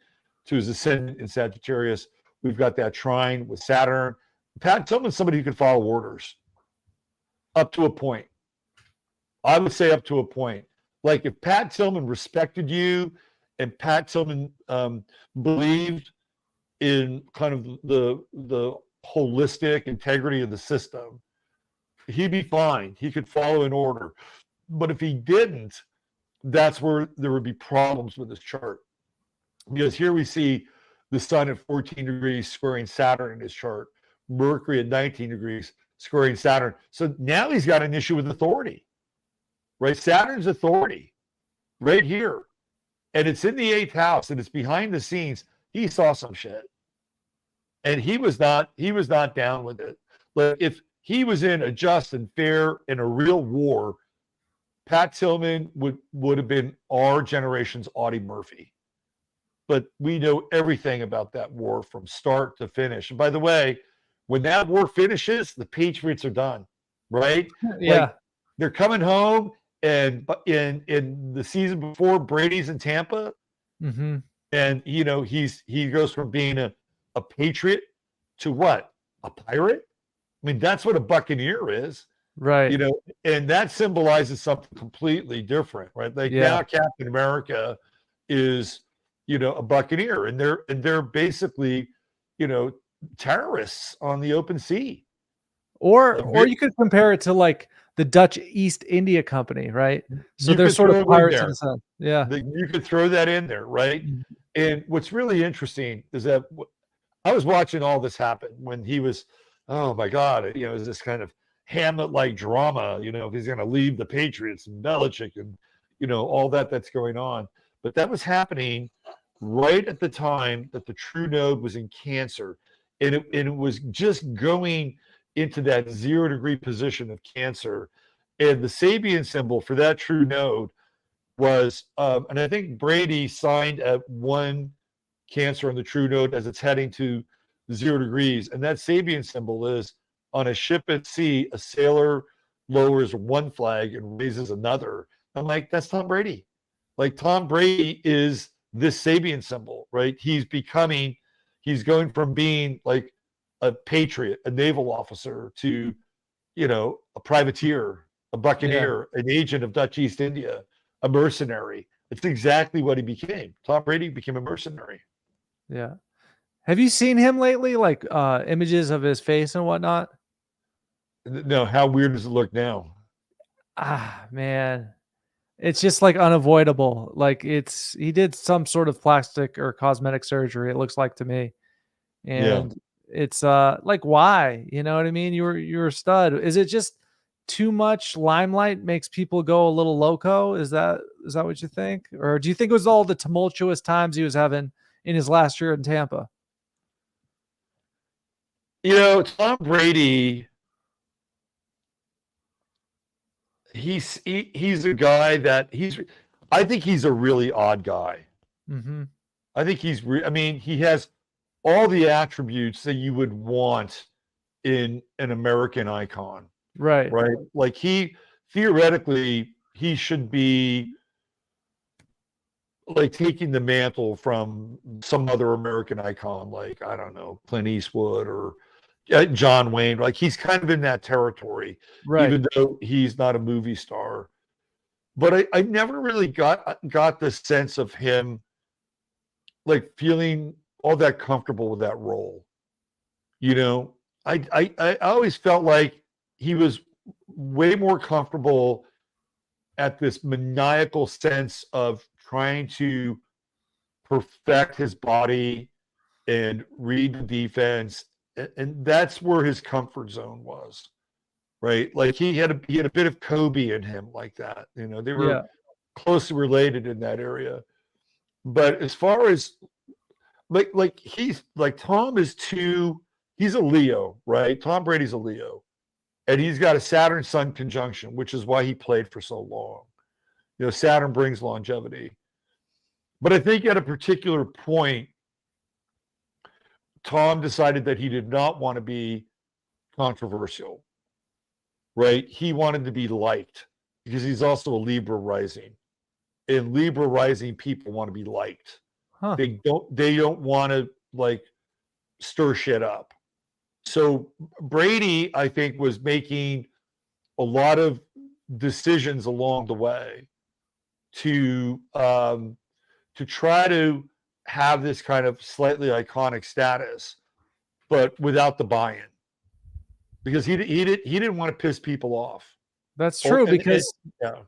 to his ascendant in Sagittarius. We've got that trine with Saturn. Pat Tillman's somebody who can follow orders up to a point. I would say up to a point. Like if Pat Tillman respected you and Pat Tillman believed in kind of the holistic integrity of the system, he'd be fine. He could follow an order. But if he didn't, that's where there would be problems with his chart. Because here we see the sun at 14 degrees squaring Saturn in his chart, Mercury at 19 degrees squaring Saturn. So now he's got an issue with authority, right? Saturn's authority right here. And it's in the 8th house and it's behind the scenes. He saw some shit. And he was not down with it. Like if he was in a just and fair in a real war, Pat Tillman would have been our generation's Audie Murphy. But we know everything about that war from start to finish. And by the way, when that war finishes, the Patriots are done, right? Yeah. Like, they're coming home, and in the season before, Brady's in Tampa, and he goes from being a Patriot to what? A pirate? I mean, that's what a Buccaneer is. Right. And that symbolizes something completely different, right? Like now Captain America is, a Buccaneer, and they're basically, terrorists on the open sea. Or you could compare it to like the Dutch East India Company, right? So they're sort of pirates in the sun. Yeah. You could throw that in there, right? And what's really interesting is that I was watching all this happen when he was, oh my God, it was this kind of Hamlet-like drama, if he's going to leave the Patriots and Bellichik and, all that's going on. But that was happening right at the time that the true node was in Cancer. And it was just going into that 0 degree position of Cancer. And the Sabian symbol for that true node was, and I think Brady signed at 1 Cancer on the true node as it's heading to 0 degrees. And that Sabian symbol is on a ship at sea, a sailor lowers one flag and raises another. I'm like, that's Tom Brady. Like Tom Brady is this Sabian symbol, right? He's going from being like a patriot, a naval officer to, a privateer, a buccaneer, an agent of Dutch East India, a mercenary. It's exactly what he became. Tom Brady became a mercenary. Yeah. Have you seen him lately? Like images of his face and whatnot? No, how weird does it look now? Ah, man. It's just like unavoidable. Like he did some sort of plastic or cosmetic surgery, it looks like to me. Yeah. And it's like why? You know what I mean? You're a stud. Is it just too much limelight makes people go a little loco? Is that what you think? Or do you think it was all the tumultuous times he was having in his last year in Tampa? Tom Brady, he's a guy that I think he's a really odd guy. Mm-hmm. I think I mean, he has all the attributes that you would want in an American icon, Right. right? Like theoretically, he should be like taking the mantle from some other American icon, like, I don't know, Clint Eastwood or John Wayne. Like, he's kind of in that territory, Right. even though he's not a movie star. But I never really got the sense of him like feeling all that comfortable with that role. I always felt like he was way more comfortable at this maniacal sense of trying to perfect his body and read the defense, and that's where his comfort zone was, right? Like he had a bit of Kobe in him, like that. They were closely related in that area. But as far as like he's like Tom is he's a Leo, right? Tom Brady's a Leo, and he's got a Saturn Sun conjunction, which is why he played for so long. Saturn brings longevity. But I think at a particular point, Tom decided that he did not want to be controversial, right? He wanted to be liked because he's also a Libra rising. And Libra rising people want to be liked. Huh. They don't want to like stir shit up. So Brady, I think, was making a lot of decisions along the way to try to have this kind of slightly iconic status, but without the buy-in, because he didn't want to piss people off. That's true, because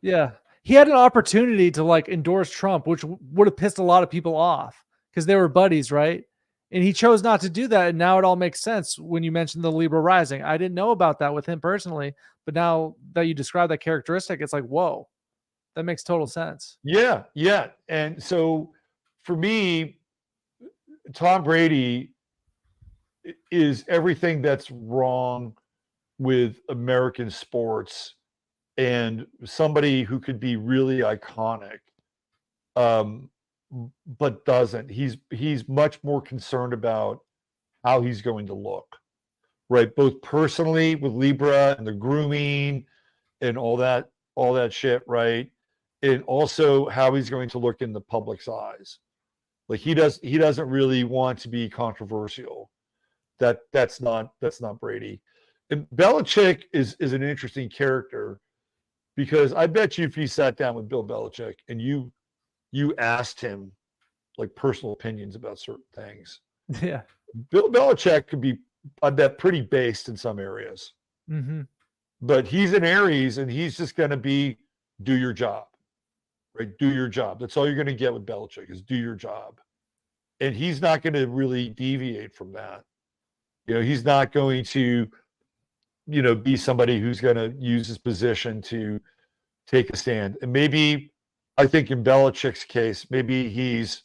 yeah, he had an opportunity to like endorse Trump, which would have pissed a lot of people off because they were buddies, right? And he chose not to do that. And now it all makes sense when you mentioned the Libra rising. I didn't know about that with him personally, but now that you describe that characteristic, it's like, whoa, that makes total sense. Yeah. And so for me, Tom Brady is everything that's wrong with American sports and somebody who could be really iconic, but doesn't. He's much more concerned about how he's going to look, right? Both personally with Libra and the grooming and all that shit, right? And also how he's going to look in the public's eyes. Like he doesn't really want to be controversial. That's not Brady. And Belichick is an interesting character, because I bet you if you sat down with Bill Bellichik and you asked him like personal opinions about certain things, Yeah. Bill Belichick could be, I bet, pretty based in some areas. Mm-hmm. But he's an Aries, and he's just going to be do your job, right? Do your job. That's all you're going to get with Belichick is do your job, and he's not going to really deviate from that. He's not going to, be somebody who's going to use his position to take a stand. And maybe, I think in Belichick's case, maybe he's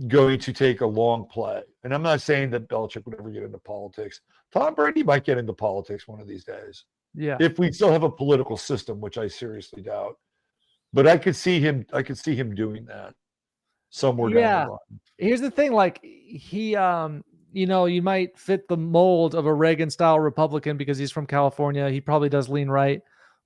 going to take a long play. And I'm not saying that Belichick would ever get into politics. Tom Brady might get into politics one of these days. Yeah. If we still have a political system, which I seriously doubt. But I could see him doing that somewhere down the line. Here's the thing, like he you might fit the mold of a Reagan style Republican because he's from California. He probably does lean right,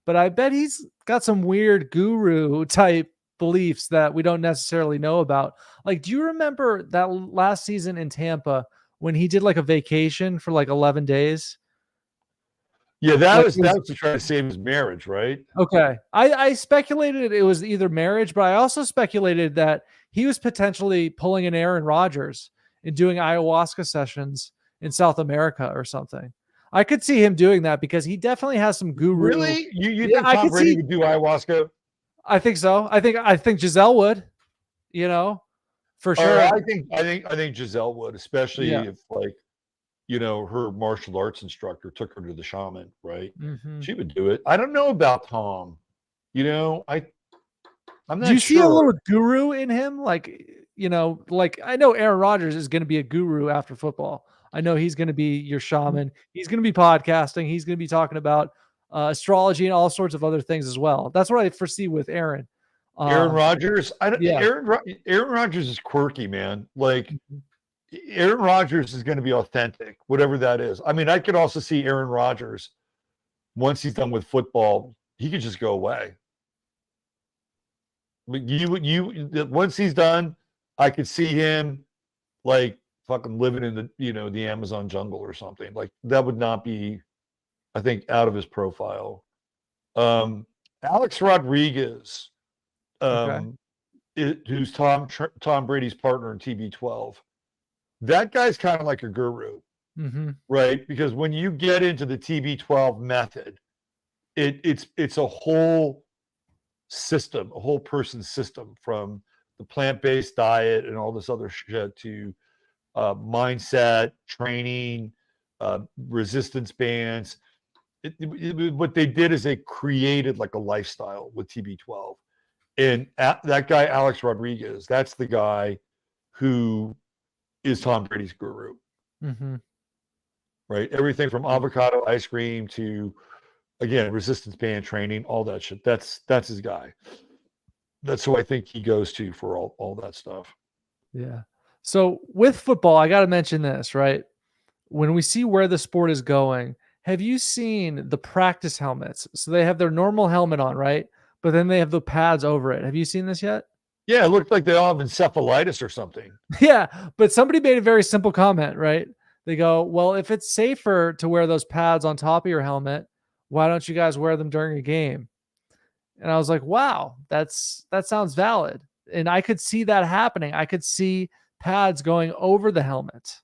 but I bet he's got some weird guru type beliefs that we don't necessarily know about. Like, do you remember that last season in Tampa when he did like a vacation for like 11 days? Yeah, that Like, was to try to save his marriage, right? okay. I speculated it was either marriage, but I also speculated that he was potentially pulling an Aaron Rodgers and doing ayahuasca sessions in South America or something. I could see him doing that because he definitely has some guru. Really? You Yeah, think I Tom could Brady see. would do ayahuasca? I think so. I think Giselle would, for Or sure. I think Giselle would, especially Yeah. if her martial arts instructor took her to the shaman, right? Mm-hmm. She would do it. I don't know about Tom. I'm Do you not see a little sure. guru in him? Like I know Aaron Rodgers is going to be a guru after football. I know he's going to be your shaman. He's going to be podcasting. He's going to be talking about astrology and all sorts of other things as well. That's what I foresee with Aaron. Aaron Rodgers. Yeah. Aaron Rodgers is quirky, man. Like Mhm. Aaron Rodgers is going to be authentic, whatever that is. I mean, I could also see Aaron Rodgers once he's done with football, he could just go away. But once he's done, I could see him like fucking living in the Amazon jungle or something. Like that would not be, I think, out of his profile. Alex Rodriguez, Okay. who's Tom Brady's partner in TB12. That guy's kind of like a guru, Mm-hmm. right? Because when you get into the TB12 method, it's a whole system, a whole person's system, from the plant-based diet and all this other shit to mindset, training, resistance bands. What they did is they created like a lifestyle with TB12. And that guy, Alex Rodriguez, that's the guy who is Tom Brady's guru, Mm-hmm. right? Everything from avocado ice cream to, again, resistance band training, all that shit. That's his guy. That's who I think he goes to for all that stuff. Yeah. So with football, I got to mention this, right? When we see where the sport is going, have you seen the practice helmets? So they have their normal helmet on, right? But then they have the pads over it. Have you seen this yet? Yeah, it looked like they all have encephalitis or something. Yeah, but somebody made a very simple comment, right? They go, well, if it's safer to wear those pads on top of your helmet, why don't you guys wear them during a game? And I was like, wow, that sounds valid. And I could see that happening. I could see pads going over the helmet.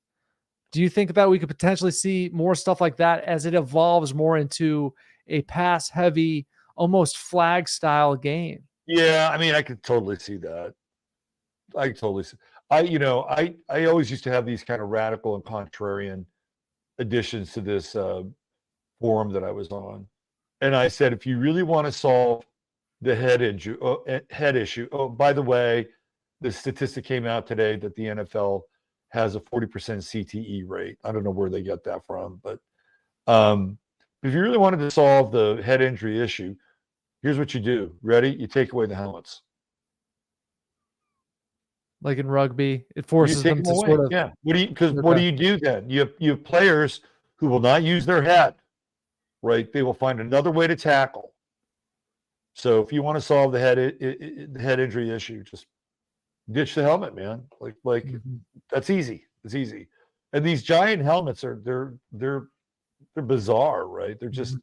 Do you think that we could potentially see more stuff like that as it evolves more into a pass heavy, almost flag style game? Yeah, I mean, I could totally see that. I could totally see. I always used to have these kind of radical and contrarian additions to this forum that I was on, and I said, if you really want to solve the head issue. Oh, by the way, the statistic came out today that the NFL has a 40% CTE rate. I don't know where they get that from, but if you really wanted to solve the head injury issue, here's what you do. Ready? You take away the helmets. Like in rugby, it You forces take them them to away. sort of. Yeah. What do you do then? You have players who will not use their head, right? They will find another way to tackle. So if you want to solve the head injury issue, just ditch the helmet, man. Like that's easy. It's easy. And these giant helmets they're bizarre, right? They're just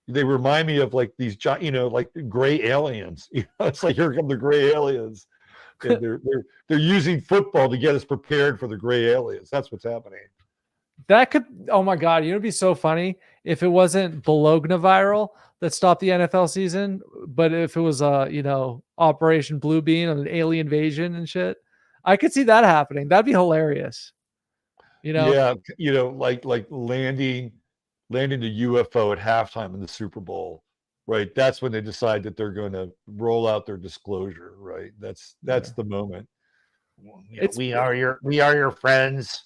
they remind me of like these giant, like gray aliens. It's like, here come the gray aliens. And they're using football to get us prepared for the gray aliens. That's what's happening. That could, oh my God, it'd be so funny if it wasn't Bologna viral that stopped the NFL season, but if it was Operation Blue Bean and an alien invasion and shit. I could see that happening. That'd be hilarious. Yeah, like landing the UFO at halftime in the Super Bowl, right? That's when they decide that they're going to roll out their disclosure, right? That's the moment. We are your friends.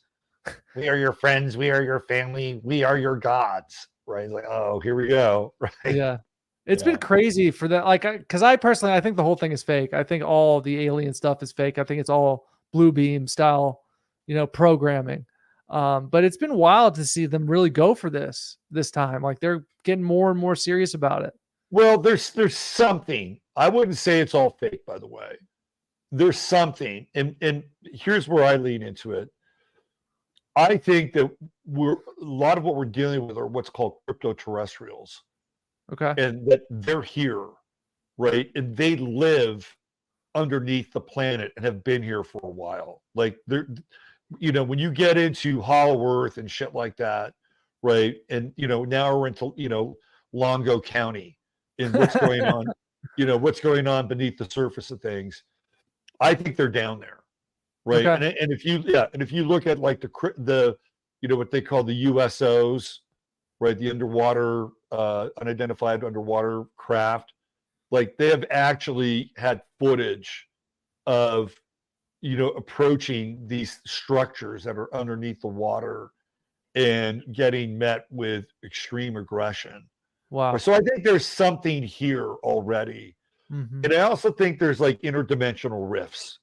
We are your friends. We are your family. We are your gods, right? Like, oh, here we go, right? Yeah. It's been crazy for that. Like, because I personally, I think the whole thing is fake. I think all the alien stuff is fake. I think it's all Blue Beam style, programming. But it's been wild to see them really go for this time. Like they're getting more and more serious about it. Well, there's something. I wouldn't say it's all fake, by the way. There's something, and here's where I lean into it. I think that a lot of what we're dealing with are what's called crypto-terrestrials, Okay. and that they're here, right? And they live underneath the planet and have been here for a while. Like they're, when you get into Hollow Earth and shit like that, right? And now we're into Longo County and what's going on, what's going on beneath the surface of things. I think they're down there, right? Okay. And if you look at like the what they call the USOs, right? The underwater unidentified underwater craft, like they have actually had footage of approaching these structures that are underneath the water and getting met with extreme aggression. Wow. So I think there's something here already. Mhm. And I also think there's like interdimensional rifts,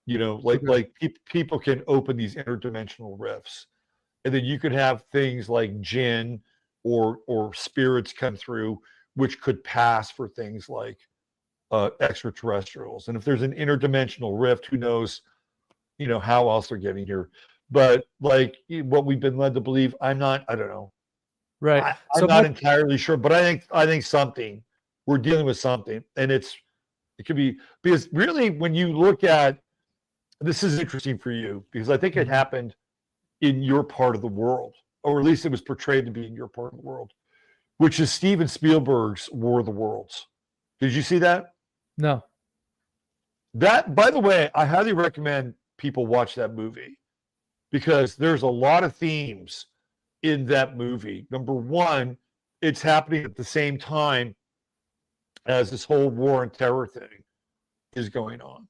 like people can open these interdimensional rifts, and then you could have things like jinn or spirits come through, which could pass for things like extraterrestrials. And if there's an interdimensional rift, who knows, how else they're getting here. But like what we've been led to believe, I don't know. Right. I'm not entirely sure, but I think something, we're dealing with something, and it could be, because really when you look at, this is interesting for you, because I think it happened in your part of the world, or at least it was portrayed to be in your part of the world, which is Steven Spielberg's War of the Worlds. Did you see that? No. That, by the way, I highly recommend people watch that movie, because there's a lot of themes in that movie. Number one, it's happening at the same time as this whole war on terror thing is going on.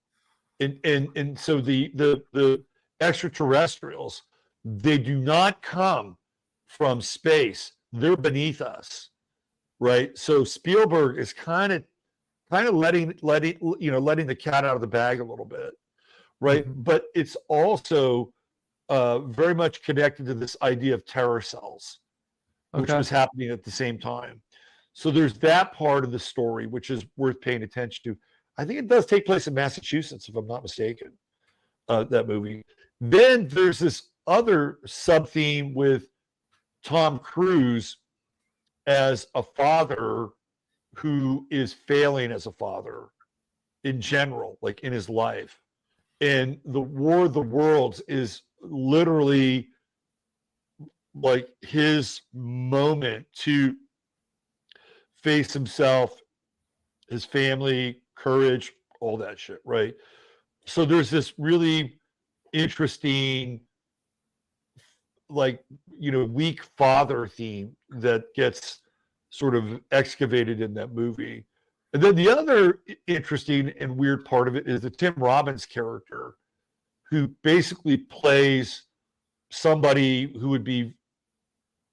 And so the extraterrestrials, they do not come from space. They're beneath us, right? So Spielberg is kind of letting the cat out of the bag a little bit, right? Mhm. But it's also very much connected to this idea of terror cells, which was happening at the same time. So there's that part of the story, which is worth paying attention to. I think it does take place in Massachusetts, if I'm not mistaken, that movie. Then there's this other sub-theme with Tom Cruise as a father who is failing as a father in general, like in his life. And the War of the Worlds is literally like his moment to face himself, his family, courage, all that shit, right? So there's this really interesting, like, weak father theme that gets sort of excavated in that movie. And then the other interesting and weird part of it is the Tim Robbins character, who basically plays somebody who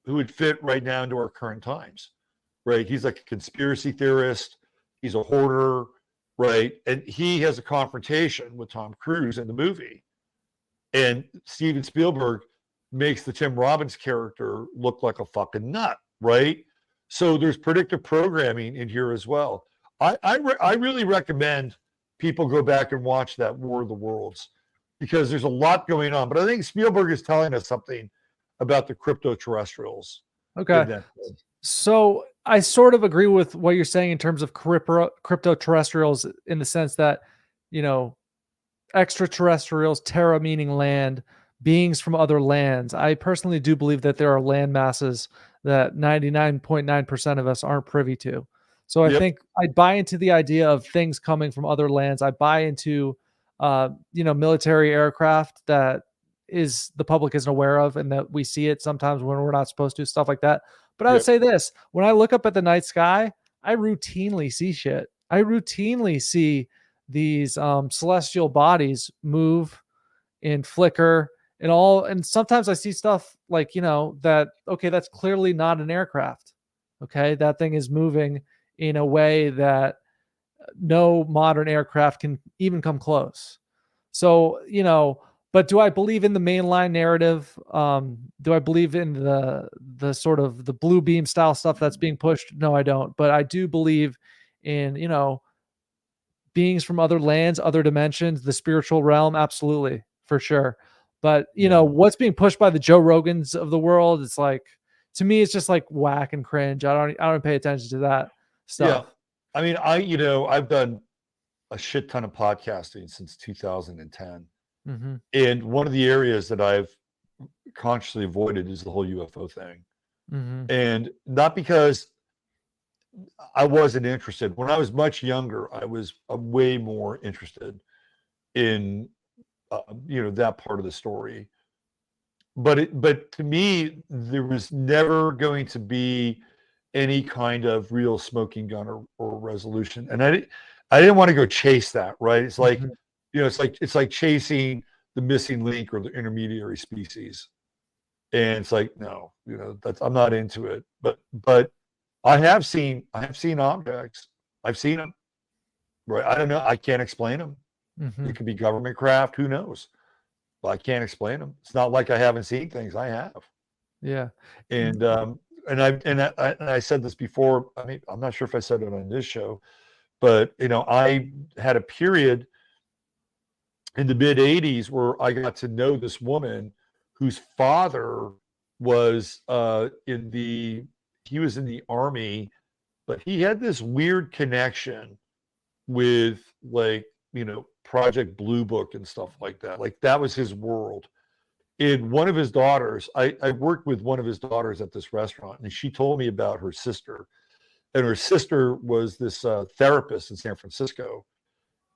would fit right now into our current times, right? He's like a conspiracy theorist. He's a hoarder, right? And he has a confrontation with Tom Cruise in the movie. And Steven Spielberg makes the Tim Robbins character look like a fucking nut, right? So there's predictive programming in here as well. I really recommend people go back and watch that War of the Worlds, because there's a lot going on. But I think Spielberg is telling us something about the crypto-terrestrials. Okay. So I sort of agree with what you're saying in terms of crypto-terrestrials, in the sense that, extraterrestrials, terra meaning land, beings from other lands. I personally do believe that there are land masses that 99.9% of us aren't privy to. So I think I buy into the idea of things coming from other lands. I buy into, military aircraft that the public isn't aware of, and that we see it sometimes when we're not supposed to, stuff like that. But I would say this: when I look up at the night sky, I routinely see shit. I routinely see these celestial bodies move and flicker and all. And sometimes I see stuff like, that's clearly not an aircraft. Okay. That thing is moving in a way that no modern aircraft can even come close. So, but do I believe in the mainline narrative? Do I believe in the sort of the blue beam style stuff that's being pushed? No, I don't. But I do believe in, beings from other lands, other dimensions, the spiritual realm. Absolutely, for sure. But you know what's being pushed by the Joe Rogans of the world. It's like, to me, it's just like whack and cringe. I don't pay attention to that stuff. Yeah. I mean, I've done a shit ton of podcasting since 2010. Mm-hmm. And one of the areas that I've consciously avoided is the whole UFO thing. Mm-hmm. And not because I wasn't interested. When I was much younger, I was way more interested in, that part of the story. But to me, there was never going to be any kind of real smoking gun or resolution. And I didn't want to go chase that, right? It's like, it's like chasing the missing link or the intermediary species. And it's like, no, I'm not into it. But I have seen objects. I've seen them. Right. I don't know. I can't explain them. Mm-hmm. It could be government craft. Who knows? But I can't explain them. It's not like I haven't seen things. I have. Yeah. And I said this before. I mean, I'm not sure if I said it on this show, but I had a period in the mid 80s where I got to know this woman whose father was he was in the army, but he had this weird connection with Project Blue Book and stuff like that. Like that was his world. And one of his daughters, I worked with one of his daughters at this restaurant, and she told me about her sister. And her sister was this therapist in San Francisco.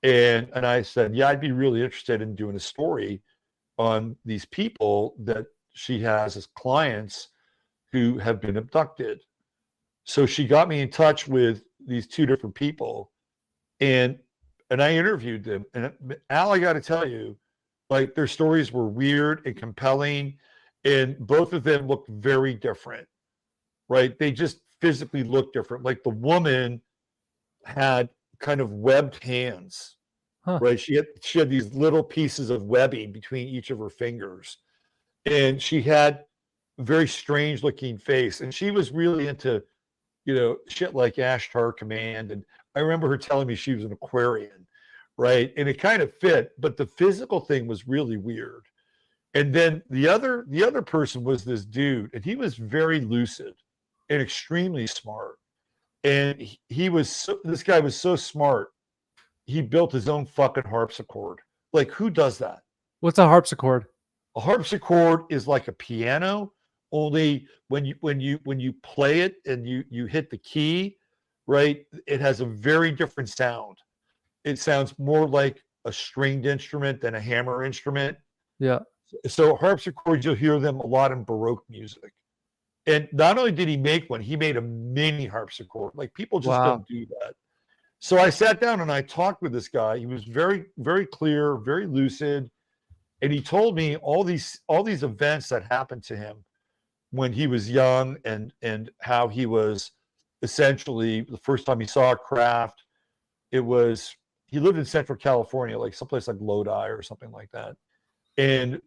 And I said, yeah, I'd be really interested in doing a story on these people that she has as clients who have been abducted. So she got me in touch with these two different people, and I interviewed them. And Al, I got to tell you, like their stories were weird and compelling, and both of them looked very different, right? They just physically looked different. Like the woman had kind of webbed hands, right? She had these little pieces of webbing between each of her fingers, and she had a very strange looking face. And she was really into, shit like Ashtar Command. And I remember her telling me she was an Aquarian, right? And it kind of fit, but the physical thing was really weird. And then the other person was this dude, and he was very lucid and extremely smart. And this guy was so smart, he built his own fucking harpsichord. Like, who does that? What's a harpsichord? A harpsichord is like a piano, only when you play it and you hit the key, right? It has a very different sound. It sounds more like a stringed instrument than a hammer instrument. Yeah. So harpsichords, you'll hear them a lot in Baroque music. And not only did he make one, he made a mini harpsichord. Like people just don't do that. So I sat down and I talked with this guy. He was very, very clear, very lucid. And he told me all these events that happened to him when he was young, and how he was essentially, the first time he saw a craft, he lived in Central California, like someplace like Lodi or something like that. And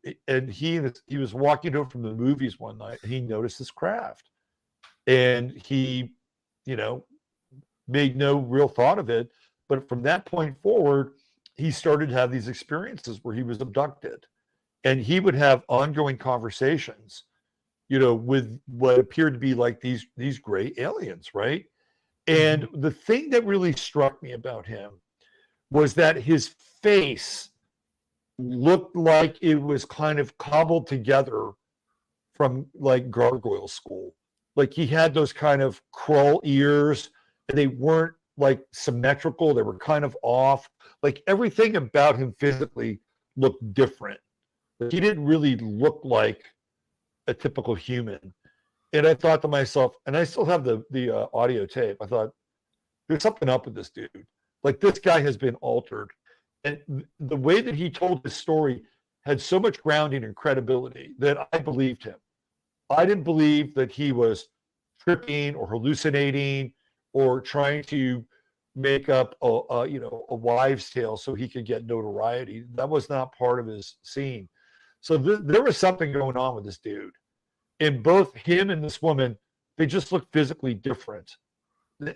he was walking over from the movies one night, and he noticed this craft, and he, made no real thought of it. But from that point forward, he started to have these experiences where he was abducted, and he would have ongoing conversations, with what appeared to be like these gray aliens, right? And the thing that really struck me about him was that his face looked like it was kind of cobbled together from like gargoyle school. Like he had those kind of crawl ears, and they weren't like symmetrical. They were kind of off. Like everything about him physically looked different. He didn't really look like a typical human. And I thought to myself, and I still have the audio tape, I thought, there's something up with this dude. Like this guy has been altered. And the way that he told his story had so much grounding and credibility that I believed him. I didn't believe that he was tripping or hallucinating or trying to make up a wives' tale so he could get notoriety. That was not part of his scene. So there was something going on with this dude. And both him and this woman, they just look physically different.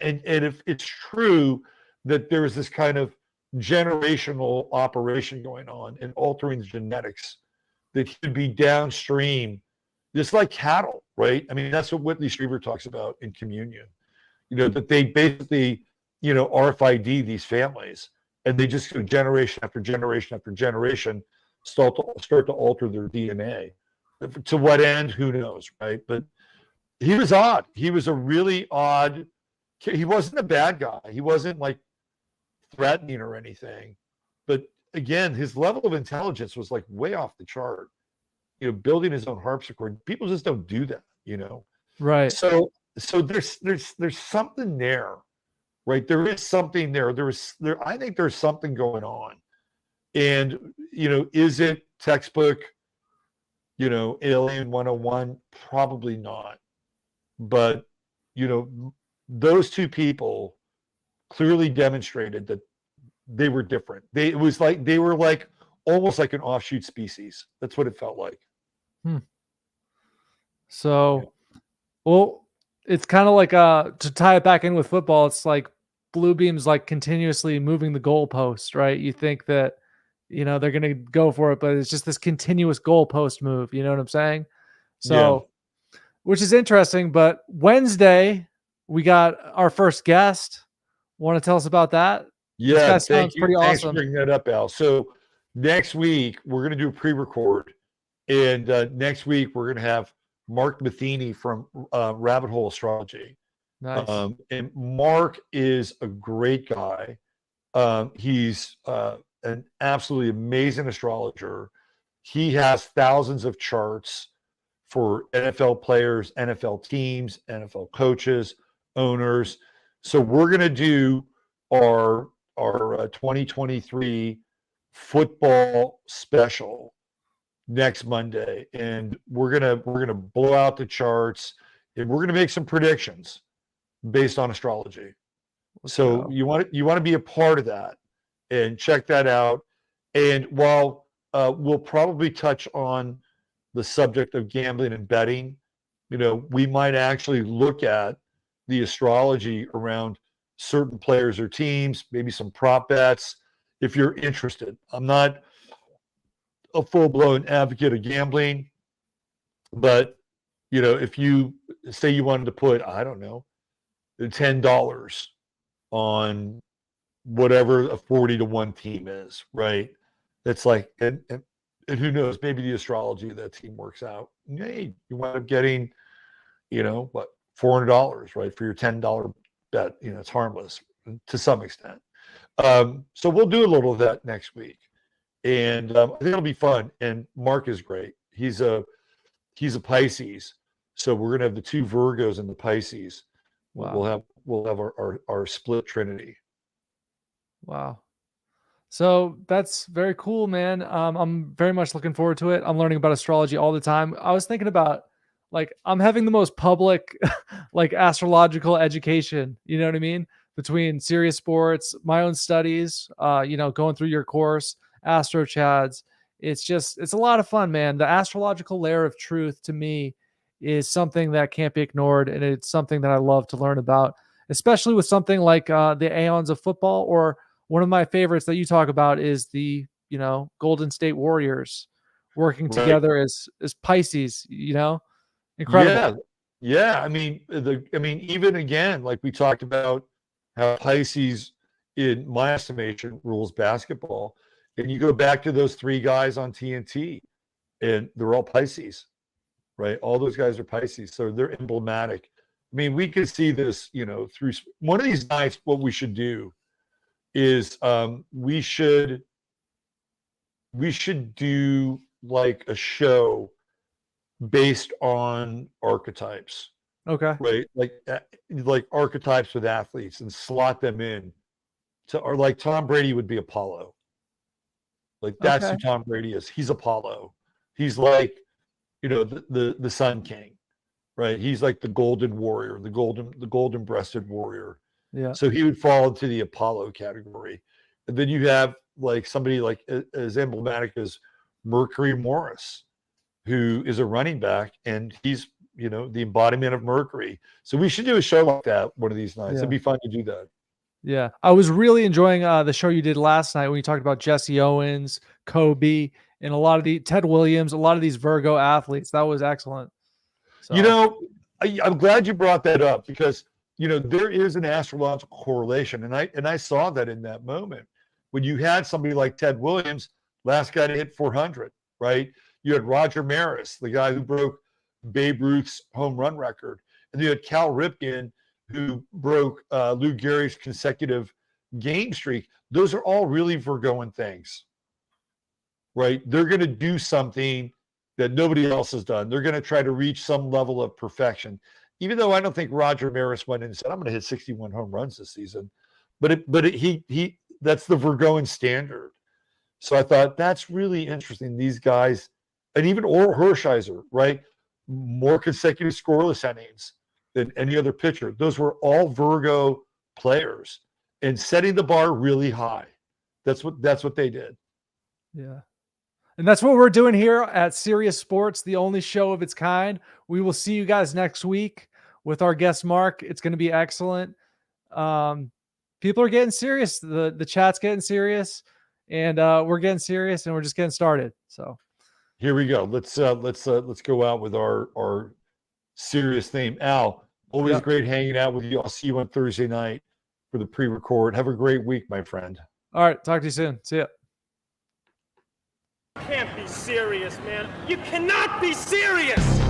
And if it's true that there is this kind of generational operation going on and altering the genetics, that he would be downstream, just like cattle, right? I mean, that's what Whitley Strieber talks about in Communion. That they basically, RFID these families, and they just generation after generation after generation start to alter their DNA. To what end? Who knows, right? But he was odd. He was a really odd. He wasn't a bad guy. He wasn't like threatening or anything. But again, his level of intelligence was like way off the chart. Building his own harpsichord. People just don't do that. Right. So there's something there, right? There is something there. I think there's something going on. And is it textbook, Alien 101? Probably not. But those two people clearly demonstrated that they were different. They were like almost like an offshoot species. That's what it felt like. So, well, it's kind of like to tie it back in with football, it's like Bluebeam's like continuously moving the goalpost, right? You think that they're going to go for it, but it's just this continuous goalpost move. You know what I'm saying? So, which is interesting. But Wednesday, we got our first guest. Want to tell us about that? Yeah, this guy sounds pretty Thanks awesome. for bringing that up, Al. So next week we're going to do a pre-record, and next week we're going to have Mark Matheny from Rabbit Hole Astrology. Nice. And Mark is a great guy. He's an absolutely amazing astrologer. He has thousands of charts for NFL players, NFL teams, NFL coaches, owners. So we're going to do our 2023 football special next Monday, and we're gonna blow out the charts, and we're gonna make some predictions based on astrology. So you want to be a part of that, and check that out. And while we'll probably touch on the subject of gambling and betting, we might actually look at the astrology around certain players or teams, maybe some prop bets if you're interested. I'm not a full-blown advocate of gambling, but if you say you wanted to put, I don't know, $10 on whatever a 40-1 team is, right? That's like, and who knows, maybe the astrology of that team works out. Hey, you wind up getting, $400, right, for your $10 bet. It's harmless to some extent. So we'll do a little of that next week, and I think it'll be fun. And Mark is great. He's a Pisces, so we're gonna have the two Virgos and the Pisces. Wow. We'll have our split trinity. Wow. So that's very cool, man. I'm very much looking forward to it. I'm learning about astrology all the time. I was thinking about, like, I'm having the most public, like, astrological education, you know what I mean? Between Sirius Sports, my own studies, going through your course, Astro Chads. It's a lot of fun, man. The astrological layer of truth to me is something that can't be ignored. And it's something that I love to learn about, especially with something like the Aeons of Football, or one of my favorites that you talk about is the, Golden State Warriors working together as Pisces, incredible. Yeah. I mean, even again, like we talked about how Pisces, in my estimation, rules basketball. And you go back to those three guys on TNT, and they're all Pisces, right? All those guys are Pisces, so they're emblematic. I mean, we could see this, through one of these nights. What we should do is we should do like a show based on archetypes. Okay. Right, like archetypes with athletes, and slot them in or like Tom Brady would be Apollo. Like, that's who Tom Brady is. He's Apollo. He's like, the Sun King, right? He's like the golden warrior, the golden breasted warrior. Yeah. So he would fall into the Apollo category. And then you have like somebody like as emblematic as Mercury Morris, who is a running back, and he's, the embodiment of Mercury. So we should do a show like that one of these nights. Yeah. It'd be fun to do that. Yeah, I was really enjoying the show you did last night when you talked about Jesse Owens, Kobe, and a lot of the Ted Williams, a lot of these Virgo athletes. That was excellent. So, You know, I'm glad you brought that up because there is an astrological correlation, and I saw that in that moment when you had somebody like Ted Williams, last guy to hit 400, right? You had Roger Maris, the guy who broke Babe Ruth's home run record, and you had Cal Ripken, who broke Lou Gehrig's consecutive game streak. Those are all really Virgoan things, right? They're going to do something that nobody else has done. They're going to try to reach some level of perfection. Even though I don't think Roger Maris went in and said, "I'm going to hit 61 home runs this season," he that's the Virgoan standard. So I thought that's really interesting. These guys, and even Orel Hershiser, right? More consecutive scoreless innings than any other pitcher. Those were all Virgo players and setting the bar really high. That's what they did. yeah. And that's what we're doing here at Sirius Sports, the only show of its kind. We will see you guys next week with our guest Mark. It's going to be excellent. People are getting serious. The chat's getting serious, and we're getting serious, and we're just getting started. So here we go. Let's go out with our serious theme. Al, always great hanging out with you. I'll see you on Thursday night for the pre-record. Have a great week, my friend. All right, talk to you soon. See ya. You can't be serious, man. You cannot be serious!